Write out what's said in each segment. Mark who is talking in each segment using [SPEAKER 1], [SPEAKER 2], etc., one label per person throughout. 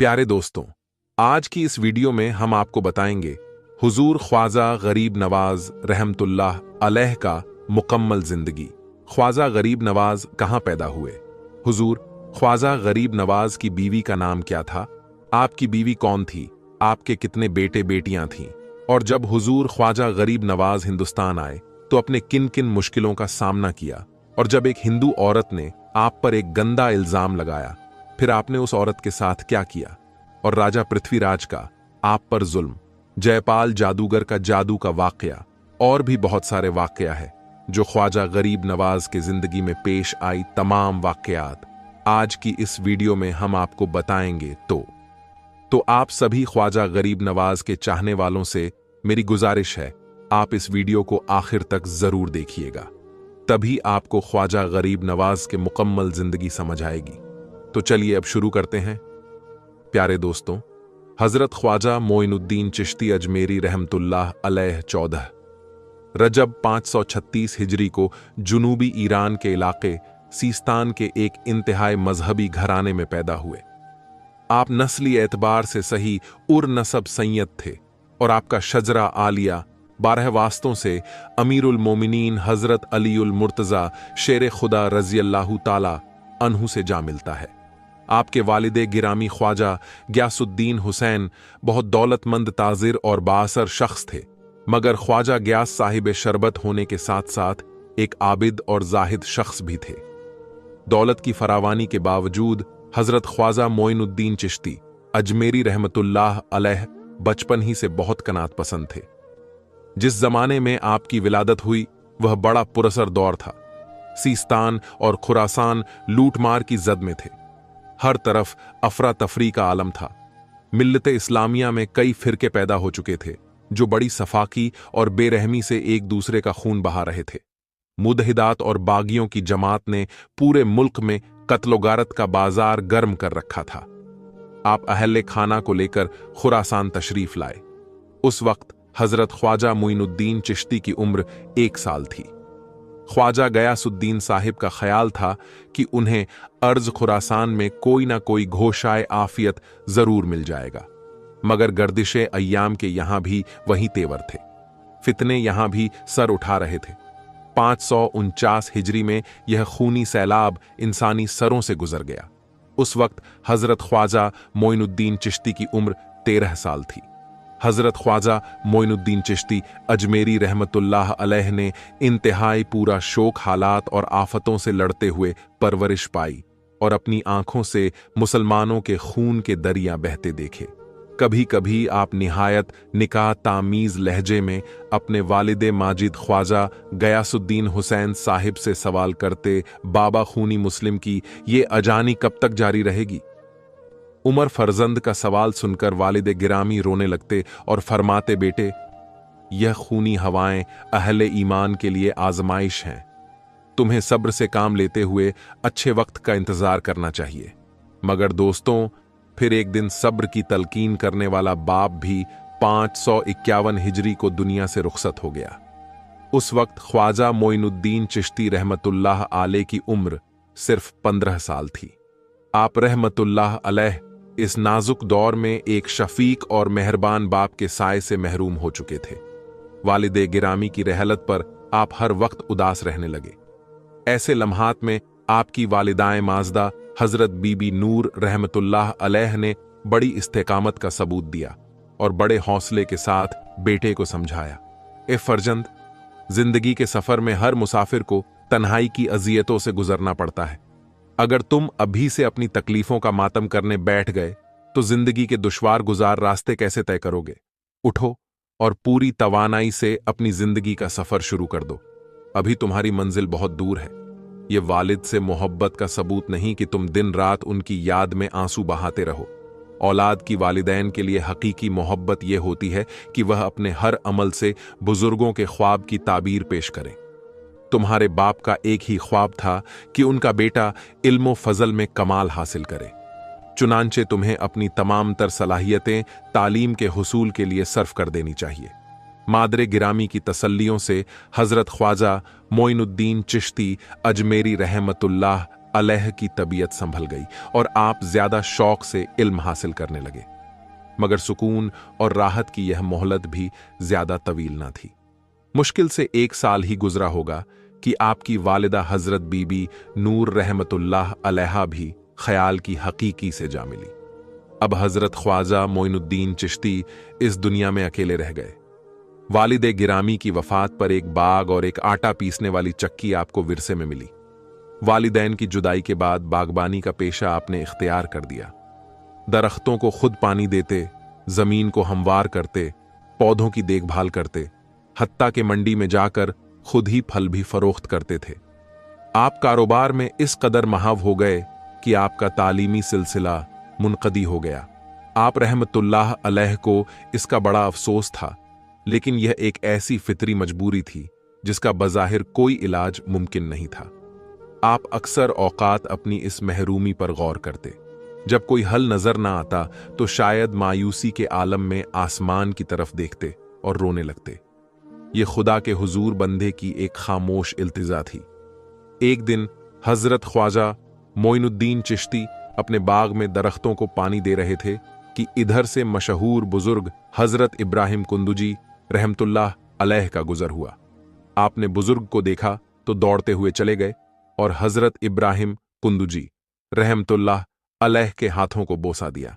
[SPEAKER 1] प्यारे दोस्तों, आज की इस वीडियो में हम आपको बताएंगे हुजूर ख्वाजा गरीब नवाज रहमतुल्लाह अलैह का मुकम्मल जिंदगी। ख्वाजा गरीब नवाज कहाँ पैदा हुए? हुजूर ख्वाजा गरीब नवाज की बीवी का नाम क्या था? आपकी बीवी कौन थी? आपके कितने बेटे बेटियां थीं? और जब हुजूर ख्वाजा गरीब नवाज हिंदुस्तान आए तो अपने किन किन मुश्किलों का सामना किया? और जब एक हिंदू औरत ने आप पर एक गंदा इल्जाम लगाया, फिर आपने उस औरत के साथ क्या किया? और राजा पृथ्वीराज का आप पर जुल्म, जयपाल जादूगर का जादू का वाकया और भी बहुत सारे वाकया है जो ख्वाजा गरीब नवाज के जिंदगी में पेश आई तमाम वाकयात आज की इस वीडियो में हम आपको बताएंगे। तो आप सभी ख्वाजा गरीब नवाज के चाहने वालों से मेरी गुजारिश है, आप इस वीडियो को आखिर तक जरूर देखिएगा, तभी आपको ख्वाजा गरीब नवाज के मुकम्मल जिंदगी समझ आएगी। तो चलिए अब शुरू करते हैं। प्यारे दोस्तों, हजरत ख्वाजा मोइनुद्दीन चिश्ती अजमेरी रहमतुल्लाह अलैह 14 रजब 536 हिजरी को जुनूबी ईरान के इलाके सीस्तान के एक इंतहाई मजहबी घराने में पैदा हुए। आप नस्ली एतबार से सही उर नसब सैयद थे और आपका शजरा आलिया 12 वास्तों से अमीरुल मोमिनीन हजरत अलीउल मुर्तजा शेर खुदा रजी अल्लाहु ताला अन्हु से जा मिलता है। आपके वालिदे गिरामी ख्वाजा ग्यासुद्दीन हुसैन बहुत दौलतमंद ताजिर और बाअसर शख्स थे, मगर ख्वाजा ग्यास साहिब शरबत होने के साथ साथ एक आबिद और जाहिद शख्स भी थे। दौलत की फरावानी के बावजूद हजरत ख्वाजा मोइनुद्दीन चिश्ती अजमेरी रहमतुल्लाह अलैह बचपन ही से बहुत कनात पसंद थे। जिस जमाने में आपकी विलादत हुई वह बड़ा पुरसर दौर था। सीस्तान और खुरासान लूटमार की जद में थे। हर तरफ अफरा तफरी का आलम था। मिल्लत इस्लामिया में कई फिरके पैदा हो चुके थे जो बड़ी सफाकी और बेरहमी से एक दूसरे का खून बहा रहे थे। मुदहिदात और बागियों की जमात ने पूरे मुल्क में कत्लोगारत का बाजार गर्म कर रखा था। आप अहले खाना को लेकर खुरासान तशरीफ लाए। उस वक्त हजरत ख्वाजा मोइनुद्दीन चिश्ती की उम्र 1 साल थी। ख्वाजा गयासुद्दीन साहिब का ख्याल था कि उन्हें अर्ज खुरासान में कोई ना कोई घोषाए आफियत जरूर मिल जाएगा, मगर गर्दिशे अय्याम के यहां भी वही तेवर थे। फितने यहां भी सर उठा रहे थे। 549 हिजरी में यह खूनी सैलाब इंसानी सरों से गुजर गया। उस वक्त हजरत ख्वाजा मोइनुद्दीन चिश्ती की उम्र 13 साल थी। हजरत ख्वाजा मोइनुद्दीन चिश्ती अजमेरी रहमतुल्लाह अलैह ने इंतहाई पूरा शोक हालात और आफतों से लड़ते हुए परवरिश पाई और अपनी आंखों से मुसलमानों के खून के दरिया बहते देखे। कभी कभी आप निहायत निकाह तामीज लहजे में अपने वालिदे माजिद ख्वाजा गयासुद्दीन हुसैन साहिब से सवाल करते, बाबा खूनी मुस्लिम की ये अजानी कब तक जारी रहेगी? उमर फरजंद का सवाल सुनकर वालिदे गिरामी रोने लगते और फरमाते, बेटे, यह खूनी हवाएं अहले ईमान के लिए आजमाइश हैं। तुम्हें सब्र से काम लेते हुए अच्छे वक्त का इंतजार करना चाहिए। मगर दोस्तों, फिर एक दिन सब्र की तलकीन करने वाला बाप भी 551 हिजरी को दुनिया से रुखसत हो गया। उस वक्त ख्वाजा मोइनुद्दीन चिश्ती रहमतुल्लाह आले की उम्र सिर्फ 15 साल थी। आप रहमतुल्लाह अलैह इस नाजुक दौर में एक शफीक और मेहरबान बाप के साए से महरूम हो चुके थे। वालिदे गिरामी की रहलत पर आप हर वक्त उदास रहने लगे। ऐसे लम्हात में आपकी वालिदाएं माजदा हजरत बीबी नूर रहमतुल्लाह अलैह ने बड़ी इस्तेकामत का सबूत दिया और बड़े हौसले के साथ बेटे को समझाया, ए फरजंद, जिंदगी के सफर में हर मुसाफिर को तन्हाई की अजियतों से गुजरना पड़ता है। अगर तुम अभी से अपनी तकलीफों का मातम करने बैठ गए तो जिंदगी के दुश्वार गुजार रास्ते कैसे तय करोगे? उठो और पूरी तवानाई से अपनी जिंदगी का सफर शुरू कर दो। अभी तुम्हारी मंजिल बहुत दूर है। ये वालिद से मोहब्बत का सबूत नहीं कि तुम दिन रात उनकी याद में आंसू बहाते रहो। औलाद की वालिदैन के लिए हकीकी मोहब्बत यह होती है कि वह अपने हर अमल से बुजुर्गों के ख्वाब की ताबीर पेश करें। तुम्हारे बाप का एक ही ख्वाब था कि उनका बेटा इल्म फजल में कमाल हासिल करे। चुनांचे तुम्हें अपनी तमाम तर सलाहियतें तालीम के हुसूल के लिए सर्फ कर देनी चाहिए। मादरे गिरामी की तसल्लियों से हजरत ख्वाजा मोइनुद्दीन चिश्ती अजमेरी रहमतुल्लाह अलैह की तबीयत संभल गई और आप ज्यादा शौक से इल्म हासिल करने लगे। मगर सुकून और राहत की यह मोहलत भी ज्यादा तवील ना थी। मुश्किल से 1 साल ही गुजरा होगा कि आपकी वालिदा हजरत बीबी नूर रहमतुल्लाह अलैहा भी ख्याल की हकीकी से जा मिली। अब हजरत ख्वाजा मोइनुद्दीन चिश्ती इस दुनिया में अकेले रह गए। वालिदे गिरामी की वफात पर एक बाग और एक आटा पीसने वाली चक्की आपको विरसे में मिली। वालिदैन की जुदाई के बाद बागबानी का पेशा आपने इख्तियार कर दिया। दरख्तों को खुद पानी देते, जमीन को हमवार करते, पौधों की देखभाल करते, हत्ता के मंडी में जाकर खुद ही फल भी फरोख्त करते थे। आप कारोबार में इस कदर महाव हो गए कि आपका तालीमी सिलसिला मुनक़दी हो गया। आप रहमतुल्लाह अलैह को इसका बड़ा अफसोस था, लेकिन यह एक ऐसी फितरी मजबूरी थी जिसका बज़ाहिर कोई इलाज मुमकिन नहीं था। आप अक्सर औकात अपनी इस महरूमी पर गौर करते। जब कोई हल नजर ना आता तो शायद मायूसी के आलम में आसमान की तरफ देखते और रोने लगते। ये खुदा के हुजूर बंदे की एक खामोश इल्तिजा थी। एक दिन हजरत ख्वाजा मोइनुद्दीन चिश्ती अपने बाग में दरख्तों को पानी दे रहे थे कि इधर से मशहूर बुजुर्ग हजरत इब्राहिम कुंदुजी रहमतुल्लाह अलैह का गुजर हुआ। आपने बुजुर्ग को देखा तो दौड़ते हुए चले गए और हजरत इब्राहिम कुंदुजी रहमतुल्लाह अलैह के हाथों को बोसा दिया।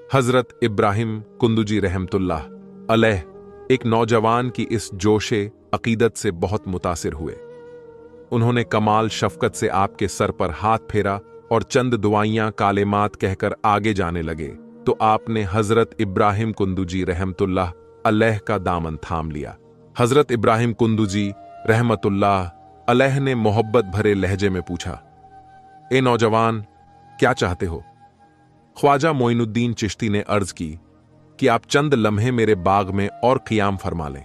[SPEAKER 1] हजरत इब्राहिम कुंदुजी रहमतुल्लाह अलैह एक नौजवान की इस जोशे अकीदत से बहुत मुतासिर हुए। उन्होंने कमाल शफकत से आपके सर पर हाथ फेरा और चंद दुआइयां कालेमात कहकर आगे जाने लगे तो आपने हजरत इब्राहिम कुंदुजी रहमतुल्लाह अलैह का दामन थाम लिया। हजरत इब्राहिम कुंदुजी रहमतुल्लाह अलैह ने मोहब्बत भरे लहजे में पूछा, ए नौजवान, क्या चाहते हो? ख्वाजा मोइनुद्दीन चिश्ती ने अर्ज की कि आप चंद लम्हे मेरे बाग में और क़ियाम फरमा लें।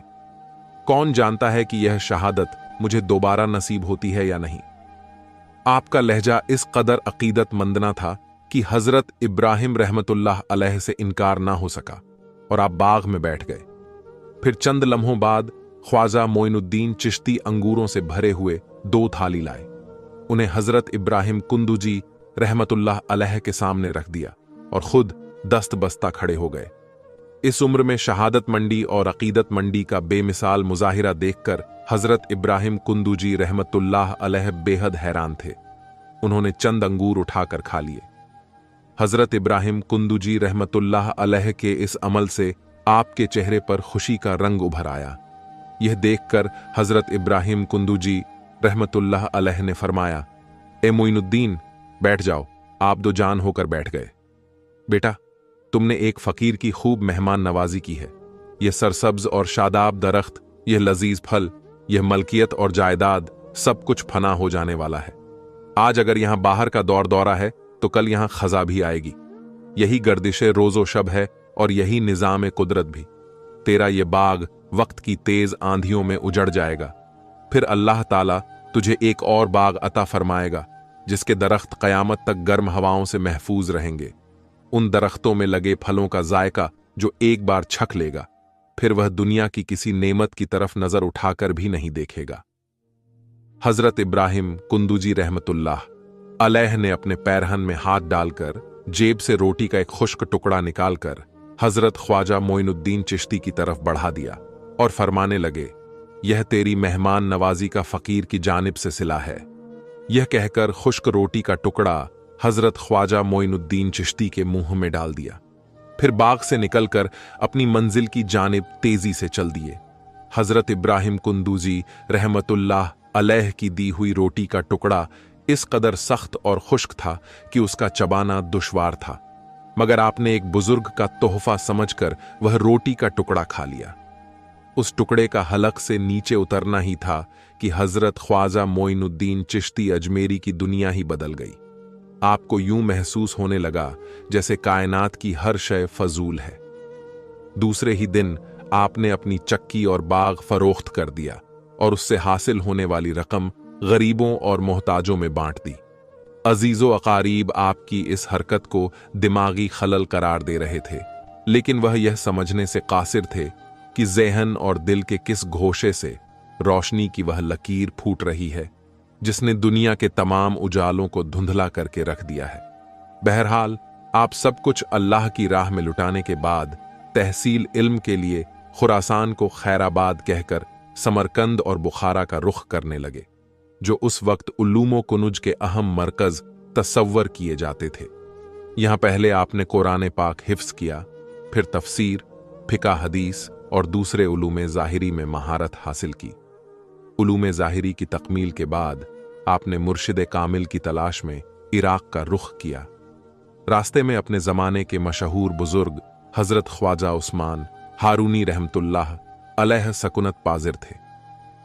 [SPEAKER 1] कौन जानता है कि यह शहादत मुझे दोबारा नसीब होती है या नहीं। आपका लहजा इस कदर अकीदतमंदना था कि हजरत इब्राहिम रहमतुल्लाह अलैह से इनकार ना हो सका और आप बाग में बैठ गए। फिर चंद लम्हों बाद ख्वाजा मोइनुद्दीन चिश्ती अंगूरों से भरे हुए 2 थाली लाए। उन्हें हजरत इब्राहिम कुंदुजी रहमतुल्लाह अलैह के सामने रख दिया और खुद दस्त बस्ता खड़े हो गए। इस उम्र में शहादत मंडी और अकीदत मंडी का बेमिसाल मुजाहिरा देखकर हजरत इब्राहिम कुंदुजी रहमतुल्लाह अलैह बेहद हैरान थे। उन्होंने चंद अंगूर उठाकर खा लिए। हजरत इब्राहिम कुंदुजी रहमतुल्लाह अलैह के इस अमल से आपके चेहरे पर खुशी का रंग उभर आया। यह देखकर हजरत इब्राहिम कुंदुजी रहमतुल्लाह अलैह ने फरमाया, ए मोइनुद्दीन, बैठ जाओ। आप दो जान होकर बैठ गए। बेटा, तुमने एक फकीर की खूब मेहमान नवाजी की है। यह सरसब्ज और शादाब दरख्त, यह लजीज फल, यह मलकियत और जायदाद सब कुछ फना हो जाने वाला है। आज अगर यहां बाहर का दौर दौरा है तो कल यहां खजा भी आएगी। यही गर्दिशे रोजो शब है और यही निजाम कुदरत भी। तेरा ये बाग वक्त की तेज आंधियों में उजड़ जाएगा। फिर अल्लाह ताला तुझे एक और बाग अता फरमाएगा जिसके दरख्त कयामत तक गर्म हवाओं से महफूज रहेंगे। उन दरख्तों में लगे फलों का जायका जो एक बार छक लेगा, फिर वह दुनिया की किसी नेमत की तरफ नजर उठाकर भी नहीं देखेगा। हजरत इब्राहिम कुंदुजी रहमतुल्लाह अलैह ने अपने पैरहन में हाथ डालकर जेब से रोटी का एक खुश्क टुकड़ा निकालकर हजरत ख्वाजा मोइनुद्दीन चिश्ती की तरफ बढ़ा दिया और फरमाने लगे, यह तेरी मेहमान नवाजी का फकीर की जानिब से सिला है। यह कहकर खुश्क रोटी का टुकड़ा हजरत ख्वाजा मोइनुद्दीन चिश्ती के मुंह में डाल दिया। फिर बाग से निकलकर अपनी मंजिल की जानिब तेजी से चल दिए। हजरत इब्राहिम कुंदुजी रहमतुल्लाह अलैह की दी हुई रोटी का टुकड़ा इस कदर सख्त और खुश्क था कि उसका चबाना दुश्वार था, मगर आपने एक बुजुर्ग का तोहफा समझकर वह रोटी का टुकड़ा खा लिया। उस टुकड़े का हलक से नीचे उतरना ही था कि हजरत ख्वाजा मोइनुद्दीन चिश्ती अजमेरी की दुनिया ही बदल गई। आपको यूं महसूस होने लगा जैसे कायनात की हर शय फजूल है। दूसरे ही दिन आपने अपनी चक्की और बाग फरोख्त कर दिया और उससे हासिल होने वाली रकम गरीबों और मोहताजों में बांट दी। अजीजो अकारीब आपकी इस हरकत को दिमागी खलल करार दे रहे थे, लेकिन वह यह समझने से कासिर थे कि ज़हन और दिल के किस घोषे से रोशनी की वह लकीर फूट रही है जिसने दुनिया के तमाम उजालों को धुंधला करके रख दिया है। बहरहाल, आप सब कुछ अल्लाह की राह में लुटाने के बाद तहसील इल्म के लिए खुरासान को खैराबाद कहकर समरकंद और बुखारा का रुख करने लगे, जो उस वक्त उल्लूम व कुनुज के अहम मरकज तसव्वर किए जाते थे। यहां पहले आपने कुरान पाक हिफ्स किया, फिर तफसीर, फिका हदीस और दूसरे उलूम ज़ाहिरी में महारत हासिल की। उलूम ज़ाहिरी की तकमील के बाद आपने मुर्शिद कामिल की तलाश में इराक का रुख किया। रास्ते में अपने ज़माने के मशहूर बुजुर्ग हज़रत ख्वाजा उस्मान हारूनी रहमतुल्लाह अलैह सकुनत पाजिर थे।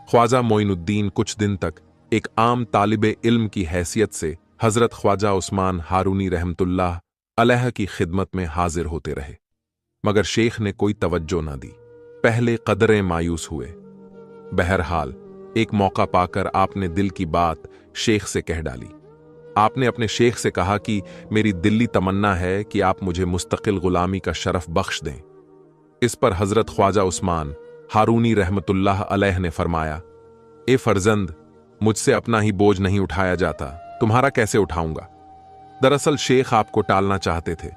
[SPEAKER 1] ख्वाजा मोइनुद्दीन कुछ दिन तक एक आम तालिबे इल्म की हैसियत से हज़रत ख्वाजा उस्मान हारूनी रहमतुल्लाह अलैह की खिदमत में हाजिर होते रहे, मगर शेख ने कोई तवज्जो न दी। पहले कदरें मायूस हुए। बहरहाल, एक मौका पाकर आपने दिल की बात शेख से कह डाली। आपने अपने शेख से कहा कि मेरी दिल्ली तमन्ना है कि आप मुझे मुस्तकिल गुलामी का शरफ बख्श दें। इस पर हज़रत ख्वाजा उस्मान हारूनी रहमतुल्लाह अलैह ने फरमाया, ए फर्जंद, मुझसे अपना ही बोझ नहीं उठाया जाता, तुम्हारा कैसे उठाऊंगा। दरअसल शेख आपको टालना चाहते थे,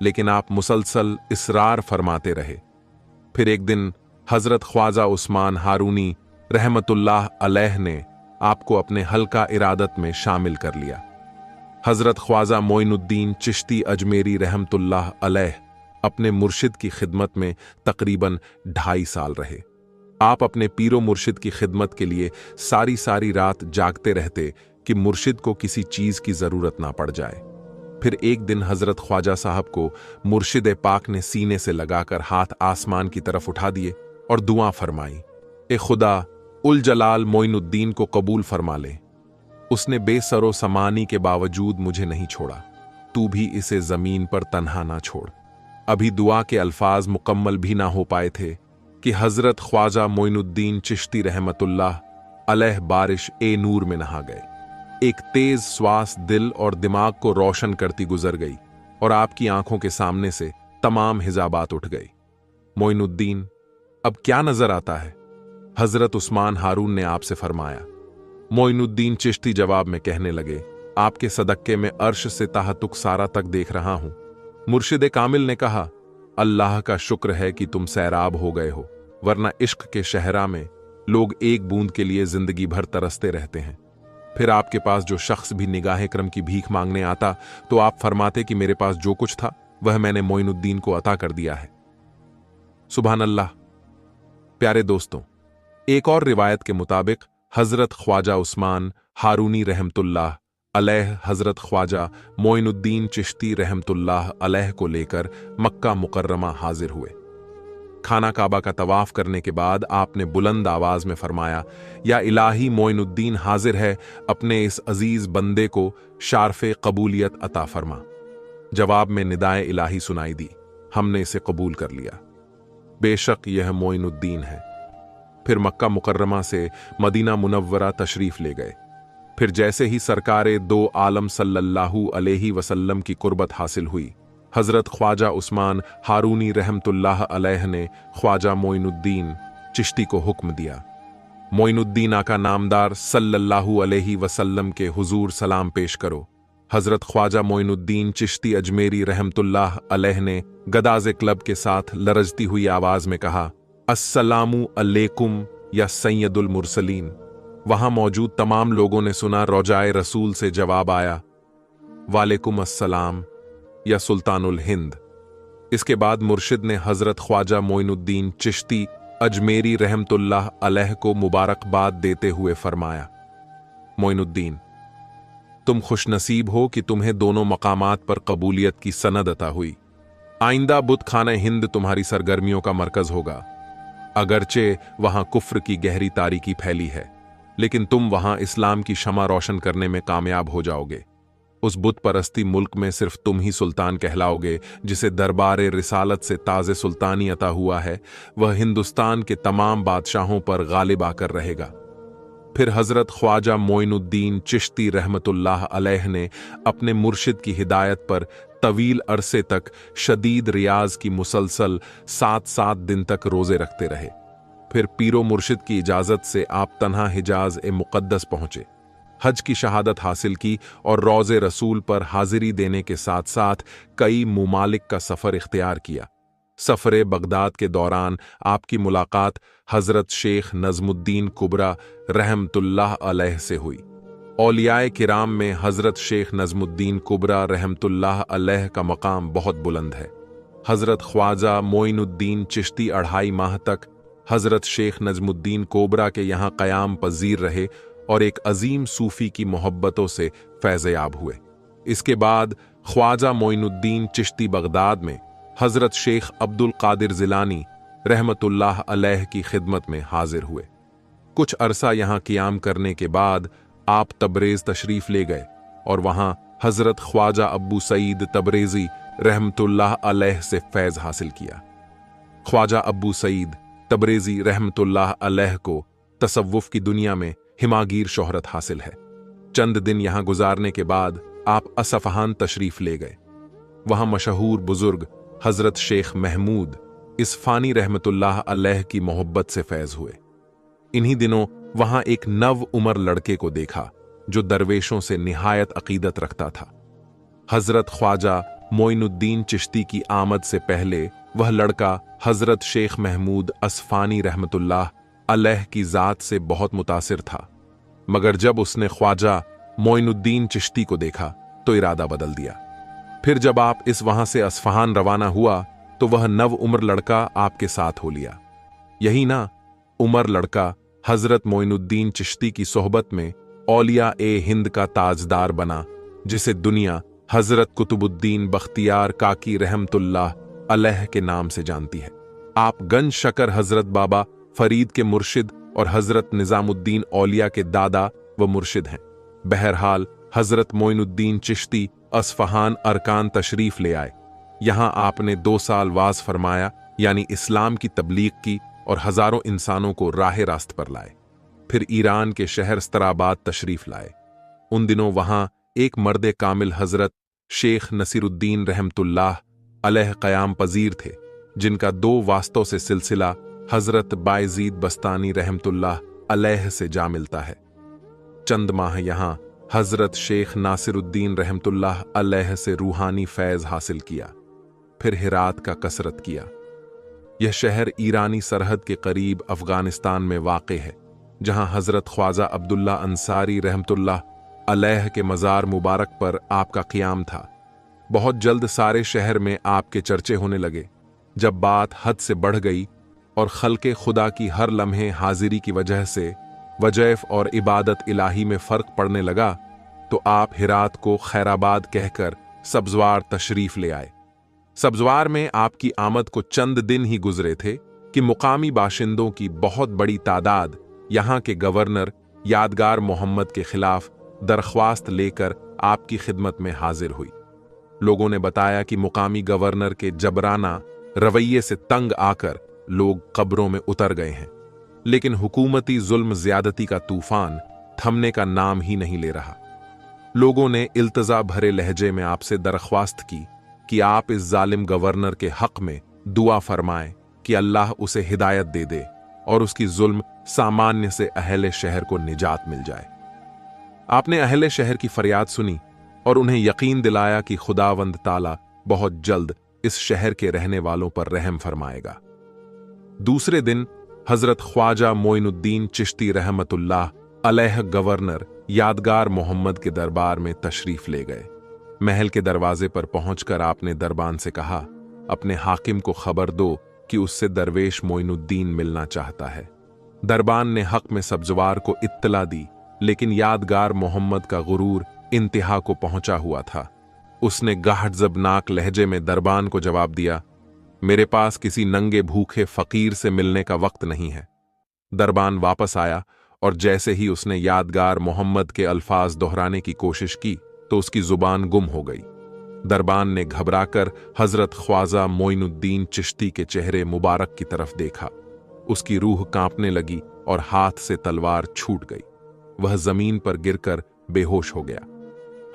[SPEAKER 1] लेकिन आप मुसलसल इसरार फरमाते रहे। फिर एक दिन हज़रत ख्वाजा उस्मान हारूनी रहमतुल्लाह अलैह ने आपको अपने हल्का इरादत में शामिल कर लिया। हज़रत ख्वाजा मोइनुद्दीन चिश्ती अजमेरी रहमतुल्लाह अलैह अपने मुर्शिद की खिदमत में तकरीबन 2.5 साल रहे। आप अपने पीरो मुर्शिद की खिदमत के लिए सारी सारी रात जागते रहते कि मुर्शिद को किसी चीज की जरूरत ना पड़ जाए। फिर एक दिन हजरत ख्वाजा साहब को मुर्शिद पाक ने सीने से लगाकर हाथ आसमान की तरफ उठा दिए और दुआ फरमाई, ए खुदा, उल जलाल मोइनुद्दीन को कबूल फरमा ले। उसने बेसरो समानी के बावजूद मुझे नहीं छोड़ा, तू भी इसे जमीन पर तन्हा ना छोड़। अभी दुआ के अल्फाज मुकम्मल भी ना हो पाए थे कि हजरत ख्वाजा मोइनुद्दीन चिश्ती रहमतुल्लाह अलैह बारिश ए नूर में नहा गए। एक तेज श्वास दिल और दिमाग को रोशन करती गुजर गई और आपकी आंखों के सामने से तमाम हिजाबात उठ गई। मोइनुद्दीन, अब क्या नजर आता है? हजरत उस्मान हारून ने आपसे फरमाया। मोइनुद्दीन चिश्ती जवाब में कहने लगे, आपके सदक्के में अर्श से ताहतुक सारा तक देख रहा हूं। मुर्शिद कामिल ने कहा, अल्लाह का शुक्र है कि तुम सैराब हो गए हो, वरना इश्क के शहरा में लोग एक बूंद के लिए जिंदगी भर तरसते रहते हैं। फिर आपके पास जो शख्स भी निगाह करम की भीख मांगने आता तो आप फरमाते कि मेरे पास जो कुछ था वह मैंने मोइनुद्दीन को अता कर दिया है। सुभान अल्लाह। प्यारे दोस्तों, एक और रिवायत के मुताबिक हजरत ख्वाजा उस्मान हारूनी रहमतुल्लाह अलैह हजरत ख्वाजा मोइनुद्दीन चिश्ती रहमतुल्लाह अलैह को लेकर मक्का मुकर्रमा हाजिर हुए। खाना काबा का तवाफ करने के बाद आपने बुलंद आवाज में फरमाया, या इलाही, मोइनुद्दीन हाजिर है, अपने इस अजीज बंदे को शारफे कबूलियत अता फरमा। जवाब में निदाए इलाही सुनाई दी, हमने इसे कबूल कर लिया, बेशक यह मोइनुद्दीन है। फिर मक्का मुकर्रमा से मदीना मुनव्वरा तशरीफ ले गए। फिर जैसे ही सरकारे दो आलम सल्लल्लाहु अलैहि वसल्लम की कुर्बत हासिल हुई, हजरत ख्वाजा उस्मान हारूनी रहमतुल्लाह अलैह ने ख्वाजा मोइनुद्दीन चिश्ती को हुक्म दिया, मोइनुद्दीन आका नामदार सल्लल्लाहु अलैहि वसल्लम के हुजूर सलाम पेश करो। हजरत ख्वाजा मोइनुद्दीन चिश्ती अजमेरी रहमतुल्लाह अलैह ने गदाज़े क्लब के साथ लरजती हुई आवाज में कहा, अस्सलामु अलैकुम या सैयदुल मुरसलीन। वहां मौजूद तमाम लोगों ने सुना। रौजाए रसूल से जवाब आया, वालेकुम अस्सलाम या सुल्तानुल हिंद। इसके बाद मुर्शिद ने हजरत ख्वाजा मोइनुद्दीन चिश्ती अजमेरी रहमतुल्लाह अलैह को मुबारकबाद देते हुए फरमाया, मोइनुद्दीन, तुम खुशनसीब हो कि तुम्हें दोनों मकामात पर कबूलियत की सनद अता हुई। आइंदा बुत खाना हिंद तुम्हारी सरगर्मियों का मरकज होगा। अगरचे वहां कुफ्र की गहरी तारीकी फैली है, लेकिन तुम वहां इस्लाम की शमा रोशन करने में कामयाब हो जाओगे। उस बुत परस्ती मुल्क में सिर्फ तुम ही सुल्तान कहलाओगे जिसे दरबार रिसालत से ताज़े सुल्तानी अता हुआ है। वह हिंदुस्तान के तमाम बादशाहों पर गालिब आकर रहेगा। फिर हजरत ख्वाजा मोइनुद्दीन चिश्ती रहमतुल्लाह अलैह ने अपने मुर्शिद की हिदायत पर तवील अरसे तक शदीद रियाज की मुसलसल 7-7 दिन तक रोजे रखते रहे। फिर पीरो मुर्शिद की इजाजत से आप तन्हा हिजाज ए मुकद्दस पहुंचे। हज की शहादत हासिल की और रोज़े रसूल पर हाजिरी देने के साथ साथ कई मुमालिक का सफ़र इख्तियार किया। सफ़र बगदाद के दौरान आपकी मुलाकात हज़रत शेख नज़मुद्दीन कुबरा रहमतुल्लाह अलैह से हुई। औलियाए किराम में हज़रत शेख नज़मुद्दीन कुबरा रहमतुल्लाह अलैह का मकाम बहुत बुलंद है। हज़रत ख्वाजा मोइनुद्दीन चिश्ती 2.5 माह तक हज़रत शेख नज़मुद्दीन कोबरा के यहाँ क़याम पज़ीर रहे और एक अजीम सूफ़ी की मोहब्बतों से फैज़याब हुए। इसके बाद ख्वाजा मोइनुद्दीन चिश्ती बगदाद में हज़रत शेख अब्दुल कादिर जिलानी रहमतुल्लाह अलैह की खिदमत में हाजिर हुए। कुछ अरसा यहाँ क़याम करने के बाद आप तबरेज़ तशरीफ़ ले गए और वहाँ हज़रत ख्वाजा अब्बू सईद तबरेज़ी रहमतुल्लाह अलैह से फैज़ हासिल किया। ख्वाजा अब्बू सईद तबरेज़ी रहमतुल्लाह अलैह को तसव्वुफ़ की दुनिया में हिमागीर शोहरत हासिल है। चंद दिन यहाँ गुजारने के बाद आप असफ़हान तशरीफ़ ले गए। वहाँ मशहूर बुज़ुर्ग हज़रत शेख महमूद इस्फ़ानी रहमतुल्लाह अलैह की मोहब्बत से फैज़ हुए। इन्हीं दिनों वहाँ एक नव उमर लड़के को देखा जो दरवेशों से निहायत अक़ीदत रखता था। हज़रत ख्वाजा मोइनुद्दीन चिश्ती की आमद से पहले वह लड़का हज़रत शेख महमूद अस्फ़ानी रहमतुल्लाह अलैह की ज़ात से बहुत मुतासिर था, मगर जब उसने ख्वाजा मोइनुद्दीन चिश्ती को देखा तो इरादा बदल दिया। फिर जब आप इस वहाँ से अस्फ़हान रवाना हुआ तो वह नव उम्र लड़का आपके साथ हो लिया। यही ना, उमर लड़का हज़रत मोइनुद्दीन चिश्ती की सोहबत में औलिया ए हिंद का ताजदार बना, जिसे दुनिया हज़रत कुतुबुद्दीन बख्तियार काकी रहमतुल्लाह अलैह के नाम से जानती है। आप गंज शकर हज़रत बाबा फरीद के मुर्शिद और हज़रत निज़ामुद्दीन औलिया के दादा व मुर्शिद हैं। बहरहाल हज़रत मोइनुद्दीन चिश्ती अस्फ़हान अरकान तशरीफ़ ले आए। यहाँ आपने 2 साल वाज़ फरमाया, यानी इस्लाम की तबलीग की और हज़ारों इंसानों को राह रास्त पर लाए। फिर ईरान के शहर स्तराबाद तशरीफ़ लाए। उन दिनों वहाँ एक मर्द कामिल हज़रत शेख नसीरुद्दीन रहमतुल्लाह अलैह क़याम पज़ीर थे, जिनका 2 वास्तों से सिलसिला हज़रत बायज़ीद बस्तानी रहमतुल्लाह अलैह से जा मिलता है। चंद माह यहाँ हज़रत शेख नासिरुद्दीन रहमतुल्लाह अलैह से रूहानी फैज़ हासिल किया। फिर हिरात का कसरत किया। यह शहर ईरानी सरहद के करीब अफ़गानिस्तान में वाक़े है, जहाँ हज़रत ख्वाजा अब्दुल्ला अंसारी रहमतुल्लाह अलैह के मज़ार मुबारक पर आपका क़याम था। बहुत जल्द सारे शहर में आपके चर्चे होने लगे। जब बात हद से बढ़ गई और खल्क़े खुदा की हर लम्हे हाजिरी की वजह से वजैफ़ और इबादत इलाही में फ़र्क पड़ने लगा, तो आप हिरात को खैराबाद कहकर सब्ज़वार तशरीफ़ ले आए। सब्ज़वार में आपकी आमद को चंद दिन ही गुजरे थे कि मुकामी बाशिंदों की बहुत बड़ी तादाद यहाँ के गवर्नर यादगार मोहम्मद के खिलाफ दरख्वास्त लेकर आपकी खिदमत में हाजिर हुई। लोगों ने बताया कि मुकामी गवर्नर के जबराना रवैये से तंग आकर लोग कब्रों में उतर गए हैं, लेकिन हुकूमती जुल्म ज्यादती का तूफान थमने का नाम ही नहीं ले रहा। लोगों ने इल्तजा भरे लहजे में आपसे दरख्वास्त की कि आप इस जालिम गवर्नर के हक में दुआ फरमाएं कि अल्लाह उसे हिदायत दे दे और उसकी जुल्म सामान्य से अहले शहर को निजात मिल जाए। आपने अहले शहर की फरियाद सुनी और उन्हें यकीन दिलाया कि खुदावंद ताला बहुत जल्द इस शहर के रहने वालों पर रहम फरमाएगा। दूसरे दिन हज़रत ख्वाजा मोइनुद्दीन चिश्ती रहमतुल्लाह अलैह गवर्नर यादगार मोहम्मद के दरबार में तशरीफ़ ले गए। महल के दरवाजे पर पहुंचकर आपने दरबान से कहा, अपने हाकिम को खबर दो कि उससे दरवेश मोइनुद्दीन मिलना चाहता है। दरबान ने हक में सब्ज़वार को इत्तला दी, लेकिन यादगार मोहम्मद का गुरूर इंतहा को पहुंचा हुआ था। उसने गाहजबनाक लहजे में दरबान को जवाब दिया, मेरे पास किसी नंगे भूखे फ़कीर से मिलने का वक्त नहीं है। दरबान वापस आया और जैसे ही उसने यादगार मोहम्मद के अल्फाज दोहराने की कोशिश की तो उसकी जुबान गुम हो गई। दरबान ने घबराकर हज़रत ख्वाजा मोइनुद्दीन चिश्ती के चेहरे मुबारक की तरफ देखा। उसकी रूह कांपने लगी और हाथ से तलवार छूट गई। वह जमीन पर गिरकर बेहोश हो गया।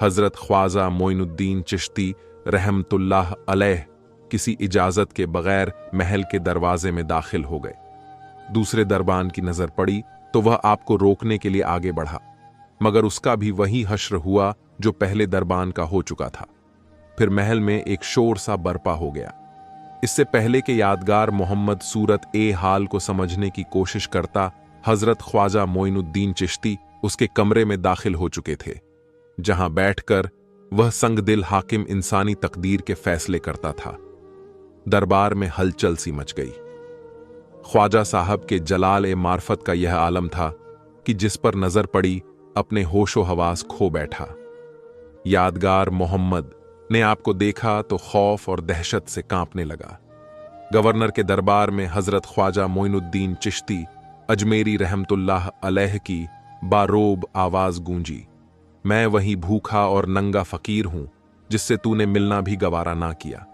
[SPEAKER 1] हज़रत ख्वाजा मोइनुद्दीन चिश्ती रहमतुल्लाह अलैह किसी इजाज़त के बगैर महल के दरवाजे में दाखिल हो गए। दूसरे दरबान की नज़र पड़ी तो वह आपको रोकने के लिए आगे बढ़ा। मगर उसका भी वही हश्र हुआ जो पहले दरबान का हो चुका था। फिर महल में एक शोर सा बरपा हो गया। इससे पहले के यादगार मोहम्मद सूरत ए हाल को समझने की कोशिश करता हजरत ख्वाजा मोइनुद्दीन चिश्ती उसके कमरे में दाखिल हो चुके थे, जहां बैठकर वह संगदिल हाकिम इंसानी तकदीर के फैसले करता था। दरबार में हलचल सी मच गई। ख्वाजा साहब के जलाल ए मार्फत का यह आलम था कि जिस पर नजर पड़ी अपने होशो हवास खो बैठा। यादगार मोहम्मद ने आपको देखा तो खौफ और दहशत से कांपने लगा। गवर्नर के दरबार में हजरत ख्वाजा मोइनुद्दीन चिश्ती अजमेरी रहमतुल्लाह अलैह की बारोब आवाज गूंजी, मैं वही भूखा और नंगा फकीर हूं जिससे तूने मिलना भी गवारा ना किया।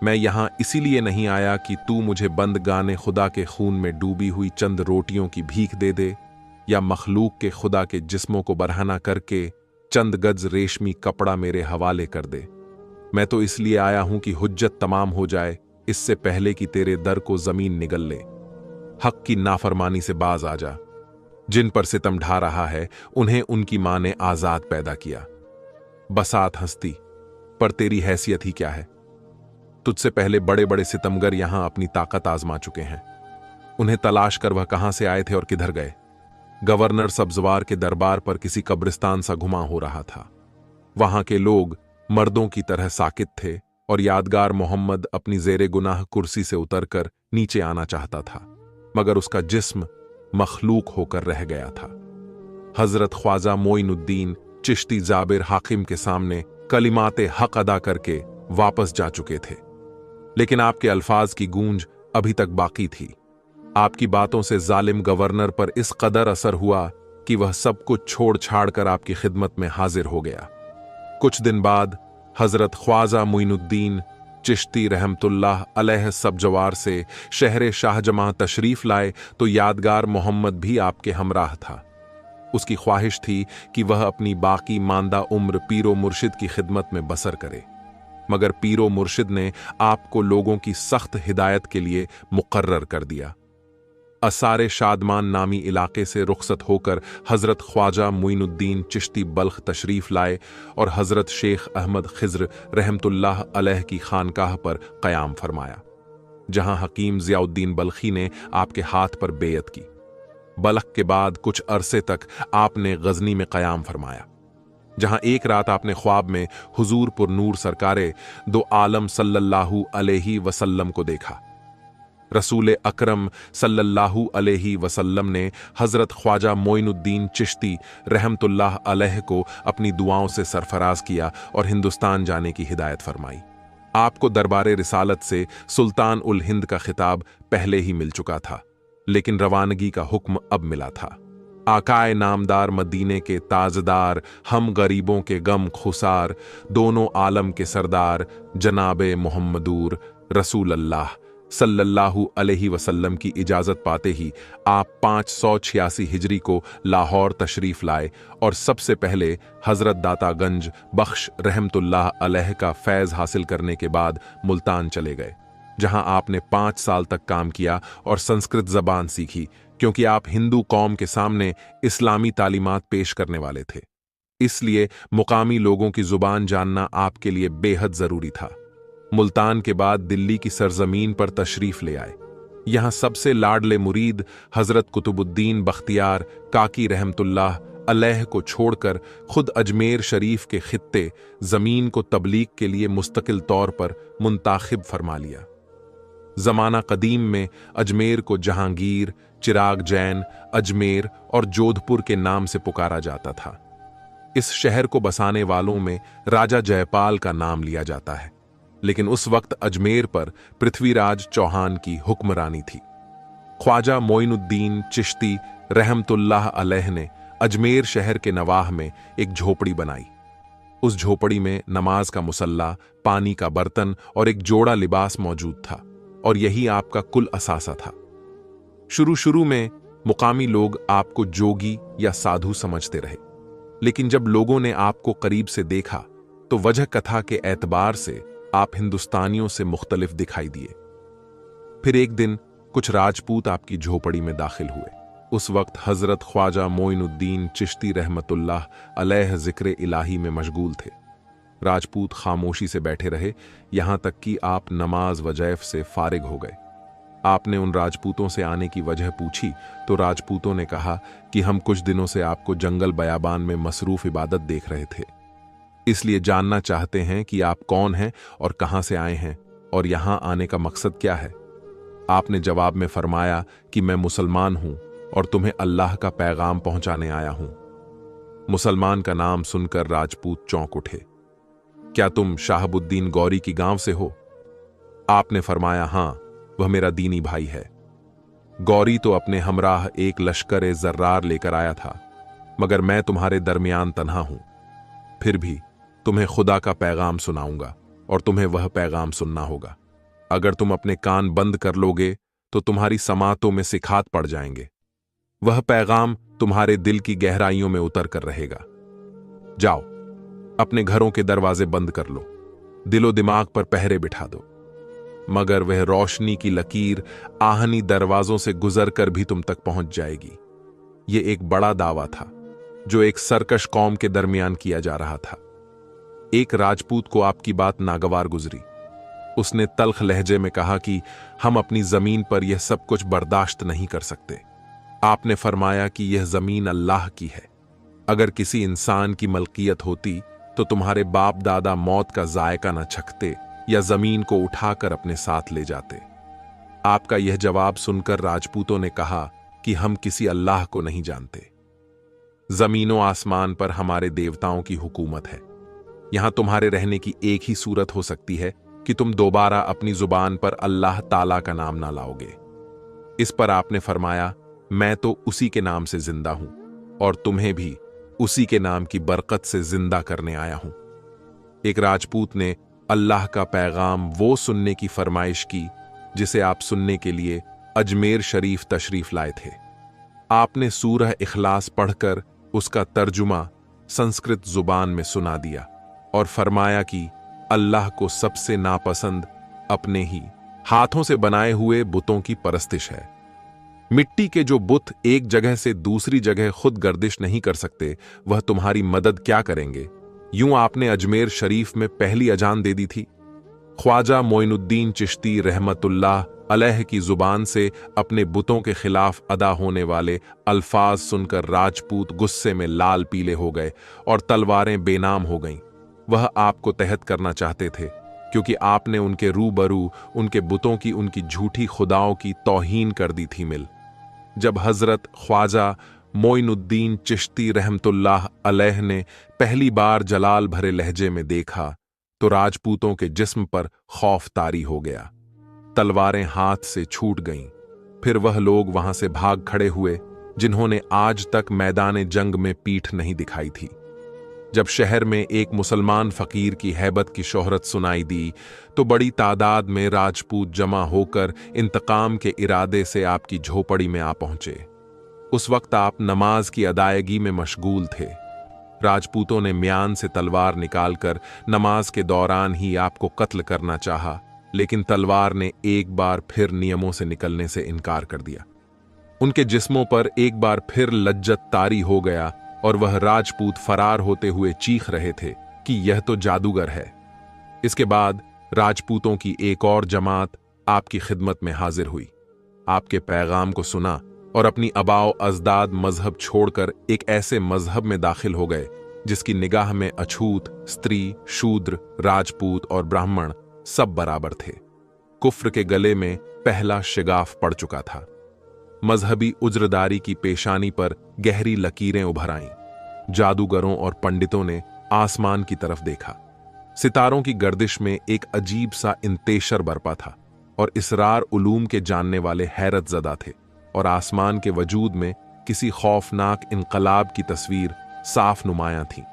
[SPEAKER 1] मैं यहां इसीलिए नहीं आया कि तू मुझे बंद गाने खुदा के खून में डूबी हुई चंद रोटियों की भीख दे दे, या मखलूक के खुदा के जिस्मों को बरहना करके चंद गज रेशमी कपड़ा मेरे हवाले कर दे। मैं तो इसलिए आया हूं कि हुज्जत तमाम हो जाए, इससे पहले कि तेरे दर को जमीन निगल ले। हक की नाफरमानी से बाज आ जा। जिन पर सितम ढा रहा है उन्हें उनकी मां ने आजाद पैदा किया। बसात हस्ती, पर तेरी हैसियत ही क्या है? तुझसे पहले बड़े बड़े सितमगर यहां अपनी ताकत आजमा चुके हैं। उन्हें तलाश कर वह कहां से आए थे और किधर गए। गवर्नर सब्जवार के दरबार पर किसी कब्रिस्तान सा घुमा हो रहा था। वहां के लोग मर्दों की तरह साकित थे और यादगार मोहम्मद अपनी जेरे गुनाह कुर्सी से उतरकर नीचे आना चाहता था, मगर उसका जिस्म मखलूक होकर रह गया था। हजरत ख्वाजा मोइनुद्दीन चिश्ती जाबिर हाकिम के सामने कलिमाते हक अदा करके वापस जा चुके थे, लेकिन आपके अल्फाज की गूंज अभी तक बाकी थी। आपकी बातों से जालिम गवर्नर पर इस कदर असर हुआ कि वह सब कुछ छोड़ छाड़ कर आपकी खिदमत में हाजिर हो गया। कुछ दिन बाद हजरत ख्वाजा मोइनुद्दीन चिश्ती रहमतुल्लाह अलैह सब्जवार से शहर शाहजमां तशरीफ लाए तो यादगार मोहम्मद भी आपके हमराह था। उसकी ख्वाहिश थी कि वह अपनी बाकी मांदा उम्र पीरो मुर्शिद की खिदमत में बसर करे, मगर पीरो मुर्शिद ने आपको लोगों की सख्त हिदायत के लिए मुकर्रर कर दिया। असारे शादमान नामी इलाके से रुखसत होकर हजरत ख्वाजा मोइनुद्दीन चिश्ती बल्ख तशरीफ लाए और हजरत शेख अहमद खिज्र रहमतुल्लाह अलैह की खानकाह पर क़याम फरमाया, जहां हकीम ज़ियाउद्दीन बल्खी ने आपके हाथ पर बेयत की। बल्ख के बाद कुछ अरसे तक आपने गजनी में क़याम फरमाया, जहां एक रात आपने ख्वाब में हुजूर पुर नूर सरकारे दो आलम सल्लल्लाहु अलैहि वसल्लम को देखा। रसूल अकरम सल्लल्लाहु अलैहि वसल्लम ने हजरत ख्वाजा मोइनुद्दीन चिश्ती रहमतुल्लाह अलैह को अपनी दुआओं से सरफराज किया और हिंदुस्तान जाने की हिदायत फरमाई। आपको दरबारे रिसालत से सुल्तान उल हिंद का खिताब पहले ही मिल चुका था, लेकिन रवानगी का हुक्म अब मिला था। आकाए नामदार मदीने के ताजदार, हम गरीबों के गम खुसार, दोनों आलम के सरदार जनाबे मोहम्मदूर रसूल अल्लाह सल्लल्लाहु अलैहि वसल्लम की इजाज़त पाते ही आप 586 हिजरी को लाहौर तशरीफ लाए और सबसे पहले हजरत दातागंज बख्श रहमतुल्लाह अलैह का फैज़ हासिल करने के बाद मुल्तान चले गए, जहां आपने 5 साल तक काम किया और संस्कृत ज़बान सीखी, क्योंकि आप हिंदू कौम के सामने इस्लामी तालीमात पेश करने वाले थे। इसलिए मुकामी लोगों की जुबान जानना आपके लिए बेहद जरूरी था। मुल्तान के बाद दिल्ली की सरजमीन पर तशरीफ ले आए। यहां सबसे लाडले मुरीद हजरत कुतुबुद्दीन बख्तियार काकी रहमतुल्लाह अलैह को छोड़कर खुद अजमेर शरीफ के खित्ते जमीन को तबलीग के लिए मुस्तकिल तौर पर मुंताखिब फरमा लिया। जमाना कदीम में अजमेर को जहांगीर, चिराग जैन, अजमेर और जोधपुर के नाम से पुकारा जाता था। इस शहर को बसाने वालों में राजा जयपाल का नाम लिया जाता है, लेकिन उस वक्त अजमेर पर पृथ्वीराज चौहान की हुक्मरानी थी। ख्वाजा मोइनुद्दीन चिश्ती रहमतुल्लाह अलैह ने अजमेर शहर के नवाह में एक झोपड़ी बनाई। उस झोपड़ी में नमाज का मुसल्ला, पानी का बर्तन और एक जोड़ा लिबास मौजूद था, और यही आपका कुल असासा था। शुरू में मुकामी लोग आपको जोगी या साधु समझते रहे, लेकिन जब लोगों ने आपको करीब से देखा तो वजह कथा के एतबार से आप हिंदुस्तानियों से मुख्तलिफ दिखाई दिए। फिर एक दिन कुछ राजपूत आपकी झोपड़ी में दाखिल हुए। उस वक्त हजरत ख्वाजा मोइनुद्दीन चिश्ती रहमतुल्लाह अलैह जिक्र इलाही में मशगूल थे। राजपूत खामोशी से बैठे रहे, यहां तक कि आप नमाज वजैफ से फारिग हो गए। आपने उन राजपूतों से आने की वजह पूछी तो राजपूतों ने कहा कि हम कुछ दिनों से आपको जंगल बयाबान में मसरूफ इबादत देख रहे थे, इसलिए जानना चाहते हैं कि आप कौन हैं और कहां से आए हैं और यहां आने का मकसद क्या है। आपने जवाब में फरमाया कि मैं मुसलमान हूं और तुम्हें अल्लाह का पैगाम पहुंचाने आया हूं। मुसलमान का नाम सुनकर राजपूत चौंक उठे। क्या तुम शाहबुद्दीन गौरी की गांव से हो? आपने फरमाया, हां, वह मेरा दीनी भाई है। गौरी तो अपने हमराह एक लश्कर जर्रार लेकर आया था, मगर मैं तुम्हारे दरमियान तन्हा हूं। फिर भी तुम्हें खुदा का पैगाम सुनाऊंगा और तुम्हें वह पैगाम सुनना होगा। अगर तुम अपने कान बंद कर लोगे तो तुम्हारी समातों में सिखात पड़ जाएंगे। वह पैगाम तुम्हारे दिल की गहराइयों में उतर कर रहेगा। जाओ, अपने घरों के दरवाजे बंद कर लो, दिलो दिमाग पर पहरे बिठा दो, मगर वह रोशनी की लकीर आहनी दरवाजों से गुजर कर भी तुम तक पहुंच जाएगी। यह एक बड़ा दावा था जो एक सरकश कौम के दरमियान किया जा रहा था। एक राजपूत को आपकी बात नागवार गुजरी। उसने तल्ख लहजे में कहा कि हम अपनी जमीन पर यह सब कुछ बर्दाश्त नहीं कर सकते। आपने फरमाया कि यह जमीन अल्लाह की है। अगर किसी इंसान की मलकियत होती तो तुम्हारे बाप दादा मौत का जायका न चखते या जमीन को उठाकर अपने साथ ले जाते। आपका यह जवाब सुनकर राजपूतों ने कहा कि हम किसी अल्लाह को नहीं जानते। जमीनों आसमान पर हमारे देवताओं की हुकूमत है। यहां तुम्हारे रहने की एक ही सूरत हो सकती है कि तुम दोबारा अपनी जुबान पर अल्लाह ताला का नाम ना लाओगे। इस पर आपने फरमाया, मैं तो उसी के नाम से जिंदा हूं और तुम्हें भी उसी के नाम की बरकत से जिंदा करने आया हूं। एक राजपूत ने अल्लाह का पैगाम वो सुनने की फरमाइश की जिसे आप सुनने के लिए अजमेर शरीफ तशरीफ लाए थे। आपने सूरह इखलास पढ़कर उसका तर्जुमा संस्कृत जुबान में सुना दिया और फरमाया कि अल्लाह को सबसे नापसंद अपने ही हाथों से बनाए हुए बुतों की परस्तिश है। मिट्टी के जो बुत एक जगह से दूसरी जगह खुद गर्दिश नहीं कर सकते, वह तुम्हारी मदद क्या करेंगे। यूं आपने अजमेर शरीफ में पहली अजान दे दी थी। ख्वाजा मोइनुद्दीन चिश्ती रहमतुल्लाह अलैह की जुबान से अपने बुतों के खिलाफ अदा होने वाले अल्फाज सुनकर राजपूत गुस्से में लाल पीले हो गए और तलवारें बेनाम हो गईं। वह आपको तहत करना चाहते थे क्योंकि आपने उनके रूबरू उनके बुतों की उनकी झूठी खुदाओं की तौहीन कर दी थी। जब हजरत ख्वाजा मोइनुद्दीन चिश्ती रहमतुल्लाह अलैह ने पहली बार जलाल भरे लहजे में देखा तो राजपूतों के जिस्म पर खौफ तारी हो गया। तलवारें हाथ से छूट गईं। फिर वह लोग वहां से भाग खड़े हुए जिन्होंने आज तक मैदान जंग में पीठ नहीं दिखाई थी। जब शहर में एक मुसलमान फकीर की हैबत की शोहरत सुनाई दी तो बड़ी तादाद में राजपूत जमा होकर इंतकाम के इरादे से आपकी झोपड़ी में आ पहुंचे। उस वक्त आप नमाज की अदायगी में मशगूल थे। राजपूतों ने म्यान से तलवार निकालकर नमाज के दौरान ही आपको कत्ल करना चाहा, लेकिन तलवार ने एक बार फिर नियमों से निकलने से इनकार कर दिया। उनके जिस्मों पर एक बार फिर लज्जत तारी हो गया और वह राजपूत फरार होते हुए चीख रहे थे कि यह तो जादूगर है। इसके बाद राजपूतों की एक और जमात आपकी खिदमत में हाजिर हुई, आपके पैगाम को सुना और अपनी अबाओ अजदाद मजहब छोड़कर एक ऐसे मजहब में दाखिल हो गए जिसकी निगाह में अछूत, स्त्री, शूद्र, राजपूत और ब्राह्मण सब बराबर थे। कुफ्र के गले में पहला शिगाफ पड़ चुका था। मजहबी उज्रदारी की पेशानी पर गहरी लकीरें उभर आईं। जादूगरों और पंडितों ने आसमान की तरफ देखा। सितारों की गर्दिश में एक अजीब सा इंतेशर बरपा था और इसरार उलूम के जानने वाले हैरत ज़दा थे और आसमान के वजूद में किसी खौफनाक इनकलाब की तस्वीर साफ नुमायां थी।